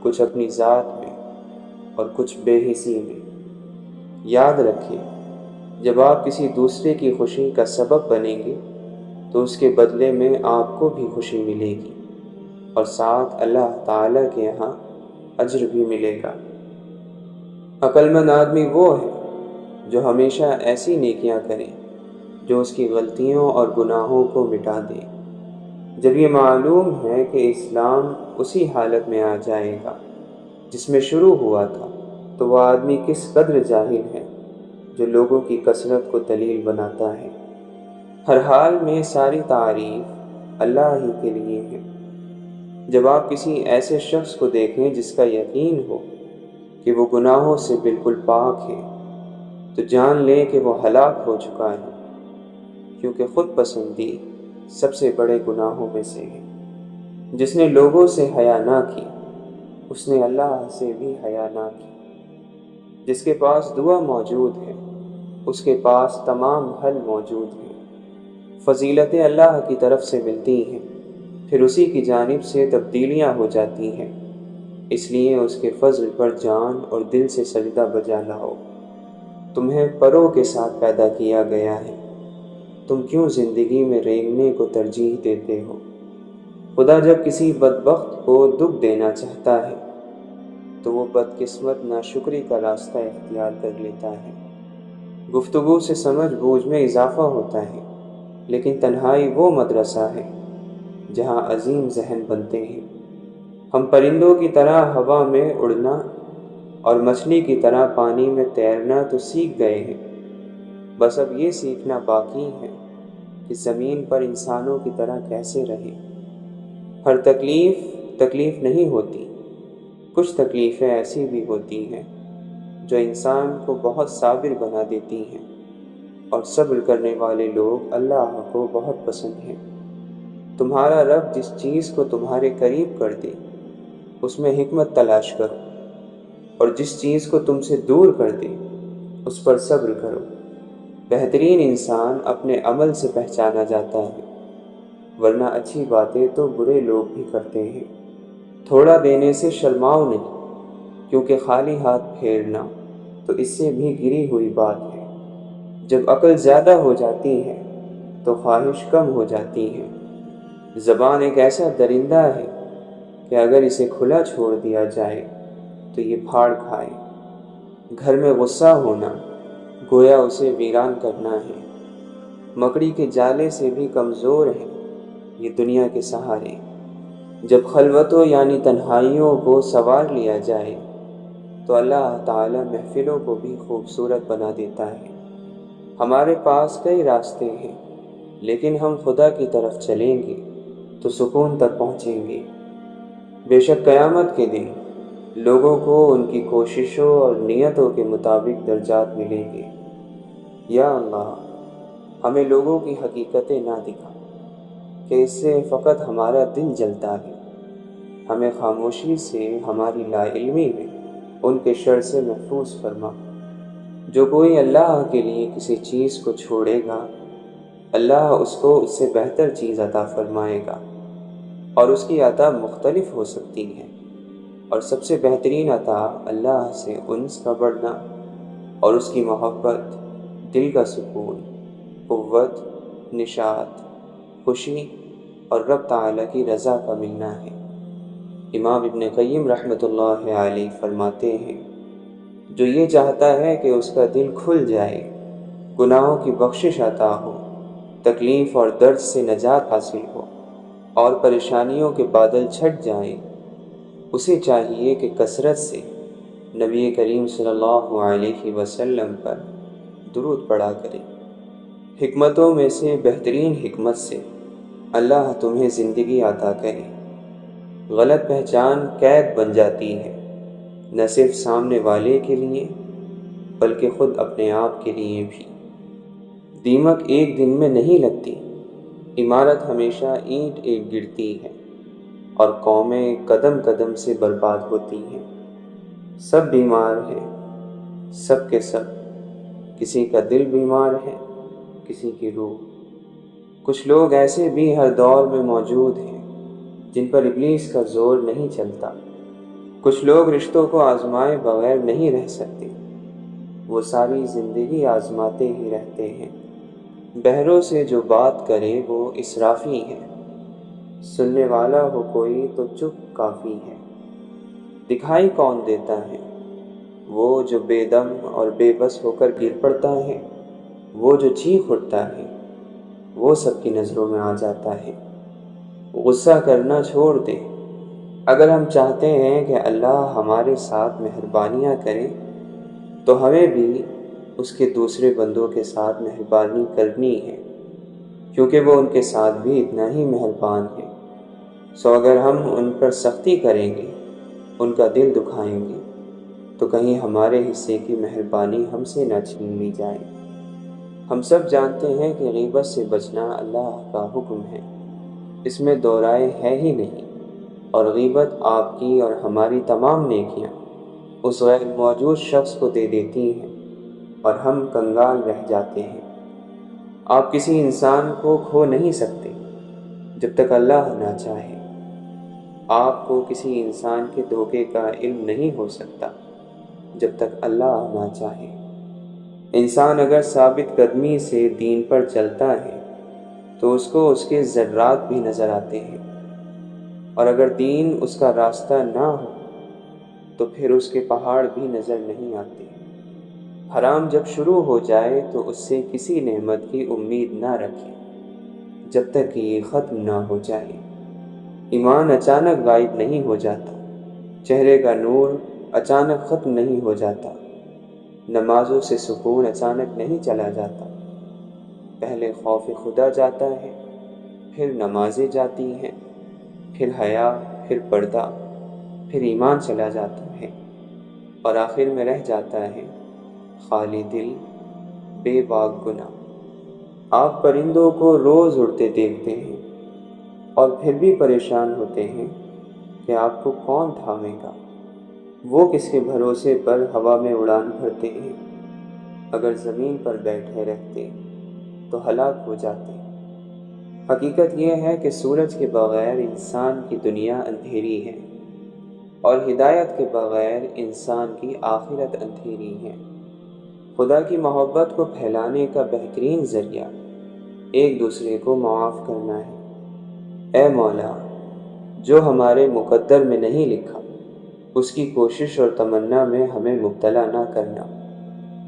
کچھ اپنی ذات میں اور کچھ بے حسی میں۔ یاد رکھیں، جب آپ کسی دوسرے کی خوشی کا سبب بنیں گے تو اس کے بدلے میں آپ کو بھی خوشی ملے گی اور ساتھ اللہ تعالیٰ کے یہاں اجر بھی ملے گا۔ عقل مند آدمی وہ ہے جو ہمیشہ ایسی نیکیاں کرے جو اس کی غلطیوں اور گناہوں کو مٹا دے۔ جب یہ معلوم ہے کہ اسلام اسی حالت میں آ جائے گا جس میں شروع ہوا تھا، تو وہ آدمی کس قدر جاہل ہے جو لوگوں کی کثرت کو دلیل بناتا ہے۔ ہر حال میں ساری تعریف اللہ ہی کے لیے ہے۔ جب آپ کسی ایسے شخص کو دیکھیں جس کا یقین ہو کہ وہ گناہوں سے بالکل پاک ہے، تو جان لیں کہ وہ ہلاک ہو چکا ہے، کیونکہ خود پسندی سب سے بڑے گناہوں میں سے ہے۔ جس نے لوگوں سے حیا نہ کی، اس نے اللہ سے بھی حیا نہ کی۔ جس کے پاس دعا موجود ہے، اس کے پاس تمام حل موجود ہیں۔ فضیلتیں اللہ کی طرف سے ملتی ہیں، پھر اسی کی جانب سے تبدیلیاں ہو جاتی ہیں۔ اس لیے اس کے فضل پر جان اور دل سے سجدہ بجا لاؤ۔ تمہیں پروں کے ساتھ پیدا کیا گیا ہے، تم کیوں زندگی میں رینگنے کو ترجیح دیتے ہو؟ خدا جب کسی بدبخت کو دکھ دینا چاہتا ہے تو وہ بدقسمت ناشکری کا راستہ اختیار کر لیتا ہے۔ گفتگو سے سمجھ بوجھ میں اضافہ ہوتا ہے، لیکن تنہائی وہ مدرسہ ہے جہاں عظیم ذہن بنتے ہیں۔ ہم پرندوں کی طرح ہوا میں اڑنا اور مچھلی کی طرح پانی میں تیرنا تو سیکھ گئے ہیں، بس اب یہ سیکھنا باقی ہے کہ زمین پر انسانوں کی طرح کیسے رہیں۔ ہر تکلیف نہیں ہوتی، کچھ تکلیفیں ایسی بھی ہوتی ہیں جو انسان کو بہت صابر بنا دیتی ہیں، اور صبر کرنے والے لوگ اللہ کو بہت پسند ہیں۔ تمہارا رب جس چیز کو تمہارے قریب کر دے اس میں حکمت تلاش کرو، اور جس چیز کو تم سے دور کر دے اس پر صبر کرو۔ بہترین انسان اپنے عمل سے پہچانا جاتا ہے، ورنہ اچھی باتیں تو برے لوگ بھی کرتے ہیں۔ تھوڑا دینے سے شرماؤ نہیں، کیونکہ خالی ہاتھ پھیرنا تو اس سے بھی گری ہوئی بات ہے۔ جب عقل زیادہ ہو جاتی ہے تو خواہش کم ہو جاتی ہے۔ زبان ایک ایسا درندہ ہے کہ اگر اسے کھلا چھوڑ دیا جائے تو یہ پھاڑ کھائے۔ گھر میں غصہ ہونا گویا اسے ویران کرنا ہے۔ مکڑی کے جالے سے بھی کمزور ہے یہ دنیا کے سہارے۔ جب خلوتوں یعنی تنہائیوں کو سنوار لیا جائے تو اللہ تعالیٰ محفلوں کو بھی خوبصورت بنا دیتا ہے۔ ہمارے پاس کئی راستے ہیں، لیکن ہم خدا کی طرف چلیں گے تو سکون تک پہنچیں گے۔ بے شک قیامت کے دن لوگوں کو ان کی کوششوں اور نیتوں کے مطابق درجات ملیں گے۔ یا اللہ، ہمیں لوگوں کی حقیقتیں نہ دکھا کہ اس سے فقط ہمارا دل جلتا ہے۔ ہمیں خاموشی سے ہماری لا علمی میں ان کے شر سے محفوظ فرما۔ جو کوئی اللہ کے لیے کسی چیز کو چھوڑے گا، اللہ اس کو اس سے بہتر چیز عطا فرمائے گا، اور اس کی عطا مختلف ہو سکتی ہے، اور سب سے بہترین عطا اللہ سے انس کا بڑھنا اور اس کی محبت، دل کا سکون، قوت، نشاط، خوشی اور رب تعالیٰ کی رضا کا ملنا ہے۔ امام ابن قیم رحمۃ اللہ علیہ فرماتے ہیں، جو یہ چاہتا ہے کہ اس کا دل کھل جائے، گناہوں کی بخشش عطا ہو، تکلیف اور درد سے نجات حاصل ہو اور پریشانیوں کے بادل چھٹ جائیں، اسے چاہیے کہ کثرت سے نبی کریم صلی اللہ علیہ وسلم پر درود پڑھا کرے۔ حکمتوں میں سے بہترین حکمت سے اللہ تمہیں زندگی عطا کرے۔ غلط پہچان قید بن جاتی ہے، نہ صرف سامنے والے کے لیے بلکہ خود اپنے آپ کے لیے بھی۔ دیمک ایک دن میں نہیں لگتی، عمارت ہمیشہ اینٹ ایک گرتی ہے، اور قومیں قدم قدم سے برباد ہوتی ہیں۔ سب بیمار ہیں، سب کے سب، کسی کا دل بیمار ہے، کسی کی روح۔ کچھ لوگ ایسے بھی ہر دور میں موجود ہیں جن پر ابلیس کا زور نہیں چلتا۔ کچھ لوگ رشتوں کو آزمائے بغیر نہیں رہ سکتے، وہ ساری زندگی آزماتے ہی رہتے ہیں۔ بہروں سے جو بات کرے وہ اسرافی ہے، سننے والا ہو کوئی تو چپ کافی ہے۔ دکھائی کون دیتا ہے؟ وہ جو بے دم اور بے بس ہو کر گر پڑتا ہے، وہ جو چیخ اٹھتا ہے، وہ سب کی نظروں میں آ جاتا ہے۔ غصہ کرنا چھوڑ دے۔ اگر ہم چاہتے ہیں کہ اللہ ہمارے ساتھ مہربانیاں کرے تو ہمیں بھی اس کے دوسرے بندوں کے ساتھ مہربانی کرنی ہے، کیونکہ وہ ان کے ساتھ بھی اتنا ہی مہربان ہے۔ سو اگر ہم ان پر سختی کریں گے، ان کا دل دکھائیں گے، تو کہیں ہمارے حصے کی مہربانی ہم سے نہ چھین لی جائے۔ ہم سب جانتے ہیں کہ غیبت سے بچنا اللہ کا حکم ہے، اس میں دو رائے ہے ہی نہیں، اور غیبت آپ کی اور ہماری تمام نیکیاں اس غیر موجود شخص کو دے دیتی ہیں اور ہم کنگال رہ جاتے ہیں۔ آپ کسی انسان کو کھو نہیں سکتے جب تک اللہ نہ چاہے۔ آپ کو کسی انسان کے دھوکے کا علم نہیں ہو سکتا جب تک اللہ نہ چاہے۔ انسان اگر ثابت قدمی سے دین پر چلتا ہے تو اس کو اس کے ذرات بھی نظر آتے ہیں، اور اگر دین اس کا راستہ نہ ہو تو پھر اس کے پہاڑ بھی نظر نہیں آتے۔ حرام جب شروع ہو جائے تو اس سے کسی نعمت کی امید نہ رکھیں جب تک کہ یہ ختم نہ ہو جائے۔ ایمان اچانک غائب نہیں ہو جاتا، چہرے کا نور اچانک ختم نہیں ہو جاتا، نمازوں سے سکون اچانک نہیں چلا جاتا۔ پہلے خوف خدا جاتا ہے، پھر نمازیں جاتی ہیں، پھر حیا، پھر پردہ، پھر ایمان چلا جاتا ہے، اور آخر میں رہ جاتا ہے خالی دل، بے باک گناہ۔ آپ پرندوں کو روز اڑتے دیکھتے ہیں اور پھر بھی پریشان ہوتے ہیں کہ آپ کو کون تھامے گا۔ وہ کس کے بھروسے پر ہوا میں اڑان بھرتے ہیں، اگر زمین پر بیٹھے رہتے تو ہلاک ہو جاتے۔ حقیقت یہ ہے کہ سورج کے بغیر انسان کی دنیا اندھیری ہے، اور ہدایت کے بغیر انسان کی آخرت اندھیری ہے۔ خدا کی محبت کو پھیلانے کا بہترین ذریعہ ایک دوسرے کو معاف کرنا ہے۔ اے مولا، جو ہمارے مقدر میں نہیں لکھا اس کی کوشش اور تمنا میں ہمیں مبتلا نہ کرنا،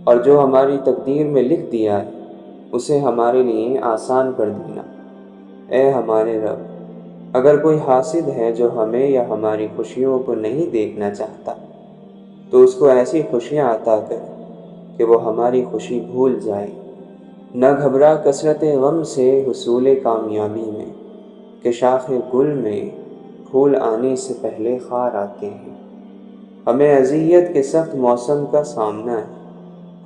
اور جو ہماری تقدیر میں لکھ دیا ہے اسے ہمارے لیے آسان کر دینا۔ اے ہمارے رب، اگر کوئی حاسد ہے جو ہمیں یا ہماری خوشیوں کو نہیں دیکھنا چاہتا تو اس کو ایسی خوشیاں عطا کر کہ وہ ہماری خوشی بھول جائے۔ نہ گھبرا کثرت غم سے حصول کامیابی میں، کہ شاخ گل میں پھول آنے سے پہلے خار آتے ہیں۔ ہمیں اذیت کے سخت موسم کا سامنا ہے،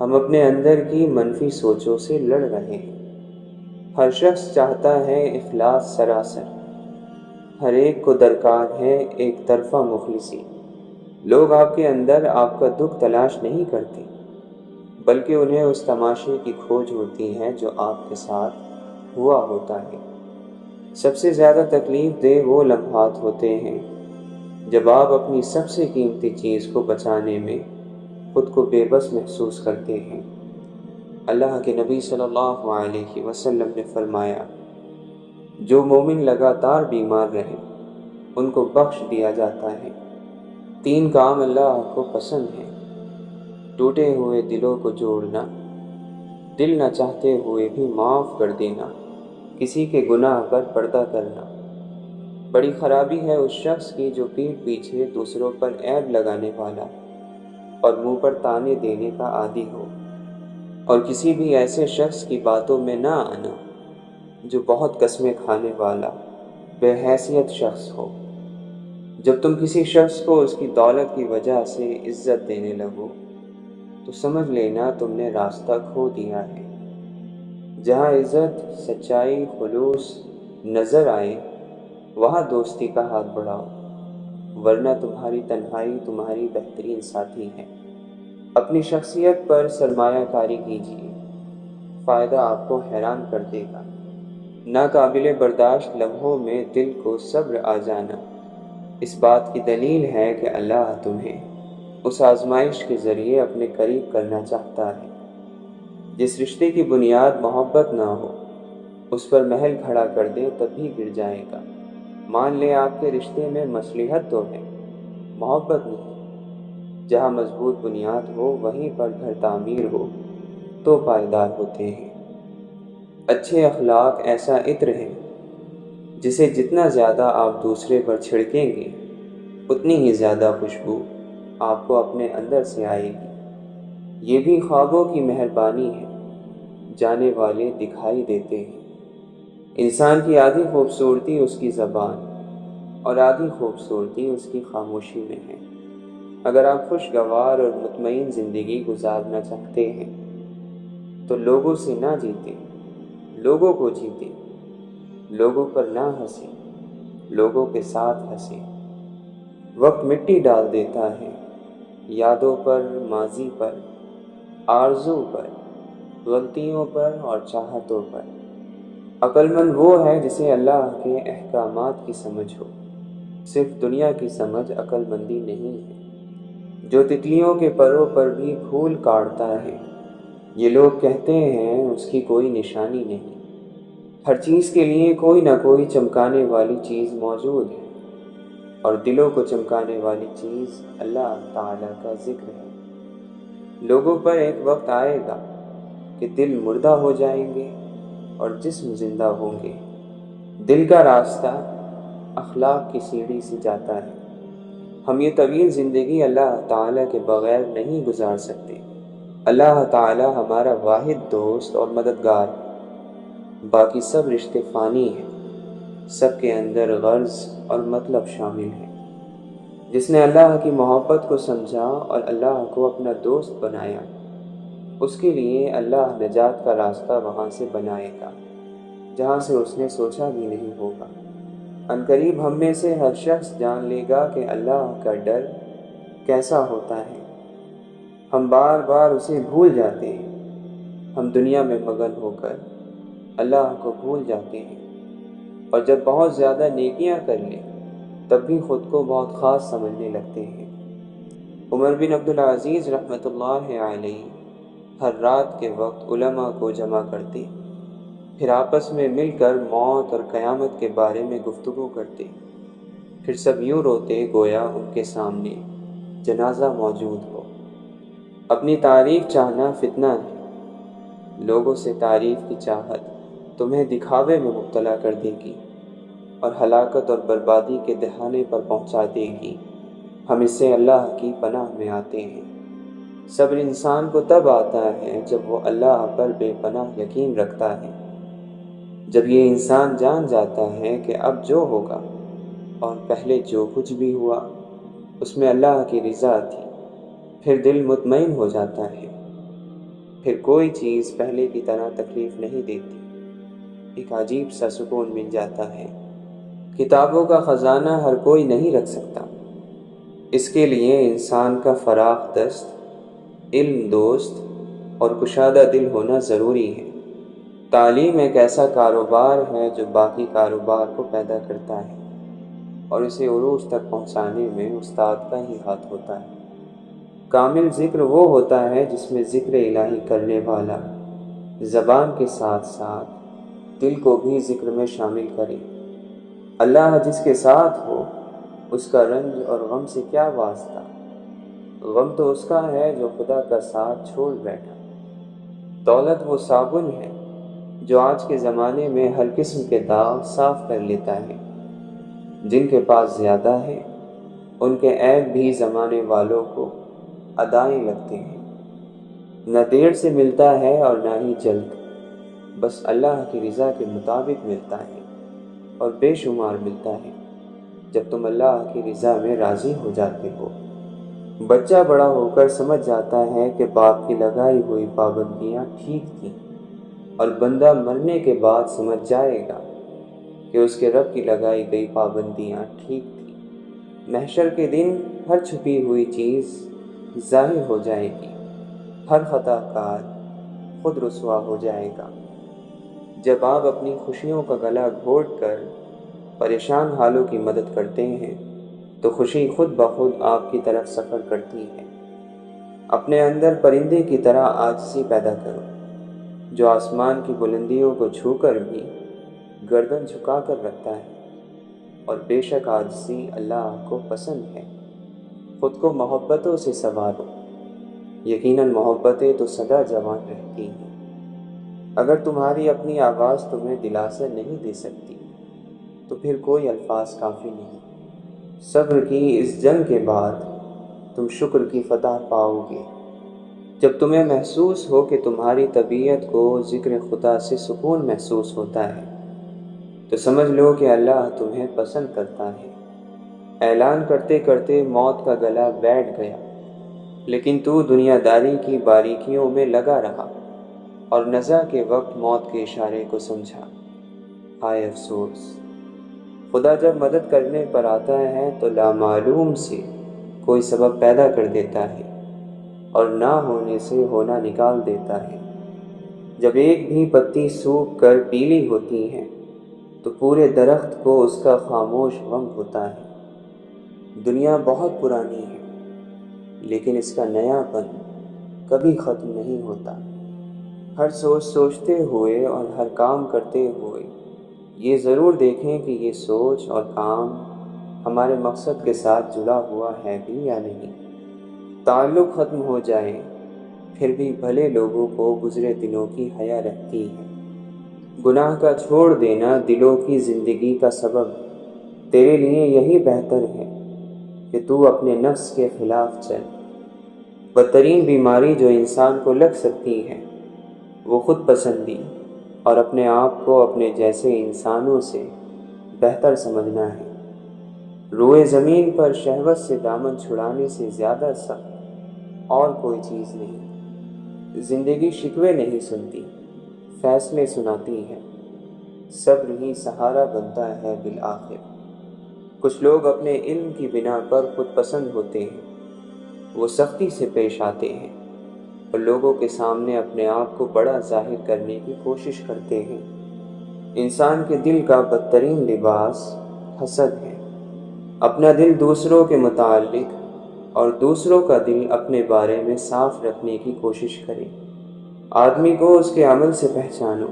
ہم اپنے اندر کی منفی سوچوں سے لڑ رہے ہیں۔ ہر شخص چاہتا ہے اخلاص سراسر، ہر ایک کو درکار ہے ایک طرفہ مخلصی۔ لوگ آپ کے اندر آپ کا دکھ تلاش نہیں کرتے، بلکہ انہیں اس تماشے کی کھوج ہوتی ہے جو آپ کے ساتھ ہوا ہوتا ہے۔ سب سے زیادہ تکلیف دہ وہ لمحات ہوتے ہیں جب آپ اپنی سب سے قیمتی چیز کو بچانے میں خود کو بے بس محسوس کرتے ہیں۔ اللہ کے نبی صلی اللہ علیہ وسلم نے فرمایا، جو مومن لگاتار بیمار رہے ان کو بخش دیا جاتا ہے۔ 3 کام اللہ کو پسند ہیں: ٹوٹے ہوئے دلوں کو جوڑنا، دل نہ چاہتے ہوئے بھی معاف کر دینا، کسی کے گناہ پر پردہ کرنا۔ بڑی خرابی ہے اس شخص کی جو پیٹھ پیچھے دوسروں پر عیب لگانے والا اور منہ پر تانے دینے کا عادی ہو، اور کسی بھی ایسے شخص کی باتوں میں نہ آنا جو بہت قسمیں کھانے والا بے حیثیت شخص ہو۔ جب تم کسی شخص کو اس کی دولت کی وجہ سے عزت دینے لگو تو سمجھ لینا تم نے راستہ کھو دیا ہے۔ جہاں عزت، سچائی، خلوص نظر آئے وہاں دوستی کا ہاتھ بڑھاؤ، ورنہ تمہاری تنہائی تمہاری بہترین ساتھی ہے۔ اپنی شخصیت پر سرمایہ کاری کیجیے، فائدہ آپ کو حیران کر دے گا۔ ناقابل برداشت لمحوں میں دل کو صبر آ جانا اس بات کی دلیل ہے کہ اللہ تمہیں اس آزمائش کے ذریعے اپنے قریب کرنا چاہتا ہے۔ جس رشتے کی بنیاد محبت نہ ہو اس پر محل کھڑا کر دے تب بھی گر جائے گا۔ مان لیں آپ کے رشتے میں مصلحت تو ہے، محبت نہیں۔ جہاں مضبوط بنیاد ہو وہیں پر گھر تعمیر ہو تو پائیدار ہوتے ہیں۔ اچھے اخلاق ایسا عطر ہے جسے جتنا زیادہ آپ دوسرے پر چھڑکیں گے اتنی ہی زیادہ خوشبو آپ کو اپنے اندر سے آئے گی۔ یہ بھی خوابوں کی مہربانی ہے، جانے والے دکھائی دیتے ہیں۔ انسان کی آدھی خوبصورتی اس کی زبان اور آدھی خوبصورتی اس کی خاموشی میں ہے۔ اگر آپ خوشگوار اور مطمئن زندگی گزارنا چاہتے ہیں تو لوگوں سے نہ جیتیں، لوگوں کو جیتیں۔ لوگوں پر نہ ہنسیں، لوگوں کے ساتھ ہنسیں۔ وقت مٹی ڈال دیتا ہے یادوں پر، ماضی پر، آرزو پر، غلطیوں پر اور چاہتوں پر۔ عقل مند وہ ہے جسے اللہ کے احکامات کی سمجھ ہو۔ صرف دنیا کی سمجھ عقل مندی نہیں ہے۔ جو تتلیوں کے پروں پر بھی پھول کاٹتا ہے یہ لوگ کہتے ہیں اس کی کوئی نشانی نہیں۔ ہر چیز کے لیے کوئی نہ کوئی چمکانے والی چیز موجود ہے اور دلوں کو چمکانے والی چیز اللہ تعالیٰ کا ذکر ہے۔ لوگوں پر ایک وقت آئے گا کہ دل مردہ ہو جائیں گے اور جسم زندہ ہوں گے۔ دل کا راستہ اخلاق کی سیڑھی سے جاتا ہے۔ ہم یہ طویل زندگی اللہ تعالیٰ کے بغیر نہیں گزار سکتے۔ اللہ تعالیٰ ہمارا واحد دوست اور مددگار ہے۔ باقی سب رشتے فانی ہیں، سب کے اندر غرض اور مطلب شامل ہے۔ جس نے اللہ کی محبت کو سمجھا اور اللہ کو اپنا دوست بنایا اس کے لیے اللہ نجات کا راستہ وہاں سے بنائے گا جہاں سے اس نے سوچا بھی نہیں ہوگا۔ عنقریب ہم میں سے ہر شخص جان لے گا کہ اللہ کا ڈر کیسا ہوتا ہے۔ ہم بار بار اسے بھول جاتے ہیں۔ ہم دنیا میں مگن ہو کر اللہ کو بھول جاتے ہیں اور جب بہت زیادہ نیکیاں کر لیں تب بھی خود کو بہت خاص سمجھنے لگتے ہیں۔ عمر بن عبدالعزیز رحمۃ اللہ علیہ ہر رات کے وقت علماء کو جمع کرتے، پھر آپس میں مل کر موت اور قیامت کے بارے میں گفتگو کرتے، پھر سب یوں روتے گویا ان کے سامنے جنازہ موجود ہو۔ اپنی تعریف چاہنا فتنہ ہے۔ لوگوں سے تعریف کی چاہت تمہیں دکھاوے میں مبتلا کر دے گی اور ہلاکت اور بربادی کے دہانے پر پہنچا دے گی۔ ہم اس سے اللہ کی پناہ میں آتے ہیں۔ صبر انسان کو تب آتا ہے جب وہ اللہ پر بے پناہ یقین رکھتا ہے۔ جب یہ انسان جان جاتا ہے کہ اب جو ہوگا اور پہلے جو کچھ بھی ہوا اس میں اللہ کی رضا تھی، پھر دل مطمئن ہو جاتا ہے۔ پھر کوئی چیز پہلے کی طرح تکلیف نہیں دیتی، ایک عجیب سا سکون مل جاتا ہے۔ کتابوں کا خزانہ ہر کوئی نہیں رکھ سکتا، اس کے لیے انسان کا فراخ دست، علم دوست اور کشادہ دل ہونا ضروری ہے۔ تعلیم ایک ایسا کاروبار ہے جو باقی کاروبار کو پیدا کرتا ہے اور اسے عروج تک پہنچانے میں استاد کا ہی ہاتھ ہوتا ہے۔ کامل ذکر وہ ہوتا ہے جس میں ذکر الہی کرنے والا زبان کے ساتھ ساتھ دل کو بھی ذکر میں شامل کرے۔ اللہ جس کے ساتھ ہو اس کا رنج اور غم سے کیا واسطہ؟ غم تو اس کا ہے جو خدا کا ساتھ چھوڑ بیٹھا۔ دولت وہ صابن ہے جو آج کے زمانے میں ہر قسم کے داغ صاف کر لیتا ہے۔ جن کے پاس زیادہ ہے ان کے عیب بھی زمانے والوں کو ادائیں لگتے ہیں۔ نہ دیر سے ملتا ہے اور نہ ہی جلد، بس اللہ کی رضا کے مطابق ملتا ہے اور بے شمار ملتا ہے جب تم اللہ کی رضا میں راضی ہو جاتے ہو۔ بچہ بڑا ہو کر سمجھ جاتا ہے کہ باپ کی لگائی ہوئی پابندیاں ٹھیک تھیں، اور بندہ مرنے کے بعد سمجھ جائے گا کہ اس کے رب کی لگائی گئی پابندیاں ٹھیک تھیں۔ محشر کے دن ہر چھپی ہوئی چیز ظاہر ہو جائے گی، ہر خطا کار خود رسوا ہو جائے گا۔ جب آپ اپنی خوشیوں کا گلا گھونٹ کر پریشان حالوں کی مدد کرتے ہیں تو خوشی خود بخود آپ کی طرف سفر کرتی ہے۔ اپنے اندر پرندے کی طرح عاجزی پیدا کرو، جو آسمان کی بلندیوں کو چھو کر بھی گردن جھکا کر رکھتا ہے، اور بے شک عاجزی اللہ کو پسند ہے۔ خود کو محبتوں سے سنوارو، یقیناً محبتیں تو سدا جوان رہتی ہیں۔ اگر تمہاری اپنی آواز تمہیں دلاسا نہیں دے سکتی تو پھر کوئی الفاظ کافی نہیں۔ صبر کی اس جنگ کے بعد تم شکر کی فتح پاؤ گے۔ جب تمہیں محسوس ہو کہ تمہاری طبیعت کو ذکر خدا سے سکون محسوس ہوتا ہے تو سمجھ لو کہ اللہ تمہیں پسند کرتا ہے۔ اعلان کرتے کرتے موت کا گلا بیٹھ گیا، لیکن تو دنیا داری کی باریکیوں میں لگا رہا اور نزع کے وقت موت کے اشارے کو سمجھا۔ ہائے افسوس! خدا جب مدد کرنے پر آتا ہے تو لامعلوم سے کوئی سبب پیدا کر دیتا ہے اور نہ ہونے سے ہونا نکال دیتا ہے۔ جب ایک بھی پتی سوکھ کر پیلی ہوتی ہے تو پورے درخت کو اس کا خاموش غم ہوتا ہے۔ دنیا بہت پرانی ہے، لیکن اس کا نیا پن کبھی ختم نہیں ہوتا۔ ہر سوچتے ہوئے اور ہر کام کرتے ہوئے یہ ضرور دیکھیں کہ یہ سوچ اور کام ہمارے مقصد کے ساتھ جڑا ہوا ہے بھی یا نہیں۔ تعلق ختم ہو جائے پھر بھی بھلے لوگوں کو گزرے دنوں کی حیا رہتی ہے۔ گناہ کا چھوڑ دینا دلوں کی زندگی کا سبب تیرے لیے یہی بہتر ہے کہ تو اپنے نفس کے خلاف چل۔ بدترین بیماری جو انسان کو لگ سکتی ہے وہ خود پسندی اور اپنے آپ کو اپنے جیسے انسانوں سے بہتر سمجھنا ہے۔ روئے زمین پر شہوت سے دامن چھڑانے سے زیادہ سخت اور کوئی چیز نہیں۔ زندگی شکوے نہیں سنتی، فیصلے سناتی ہے۔ صبر ہی سہارا بنتا ہے بالآخر۔ کچھ لوگ اپنے علم کی بنا پر خود پسند ہوتے ہیں، وہ سختی سے پیش آتے ہیں اور لوگوں کے سامنے اپنے آپ کو بڑا ظاہر کرنے کی کوشش کرتے ہیں۔ انسان کے دل کا بدترین لباس حسد ہے۔ اپنا دل دوسروں کے متعلق اور دوسروں کا دل اپنے بارے میں صاف رکھنے کی کوشش کرے۔ آدمی کو اس کے عمل سے پہچانو،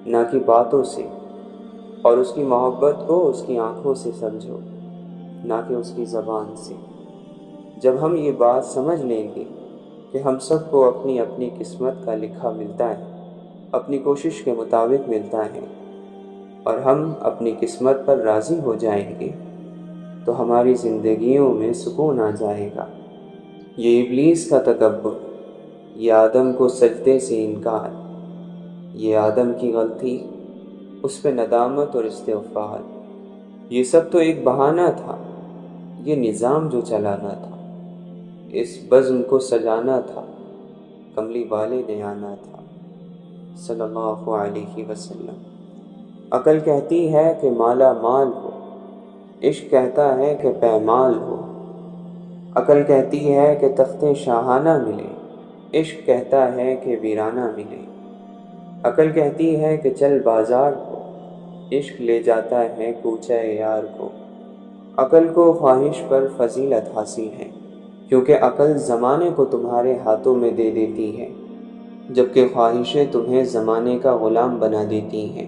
نہ کہ باتوں سے، اور اس کی محبت کو اس کی آنکھوں سے سمجھو، نہ کہ اس کی زبان سے۔ جب ہم یہ بات سمجھ لیں گے کہ ہم سب کو اپنی اپنی قسمت کا لکھا ملتا ہے، اپنی کوشش کے مطابق ملتا ہے، اور ہم اپنی قسمت پر راضی ہو جائیں گے تو ہماری زندگیوں میں سکون آ جائے گا۔ یہ ابلیس کا تکبر، یہ آدم کو سجدے سے انکار، یہ آدم کی غلطی، اس پہ ندامت اور استغفار، یہ سب تو ایک بہانہ تھا۔ یہ نظام جو چلانا تھا، اس بزم کو سجانا تھا، کملی والے نے آنا تھا، صلی اللہ علیہ وسلم۔ عقل کہتی ہے کہ مالا مال ہو، عشق کہتا ہے کہ پیمال ہو۔ عقل کہتی ہے کہ تخت شاہانہ ملے، عشق کہتا ہے کہ ویرانہ ملے۔ عقل کہتی ہے کہ چل بازار کو، عشق لے جاتا ہے کوچہ یار کو۔ عقل کو خواہش پر فضیلت حاصل ہے، کیونکہ عقل زمانے کو تمہارے ہاتھوں میں دے دیتی ہے، جبکہ خواہشیں تمہیں زمانے کا غلام بنا دیتی ہیں۔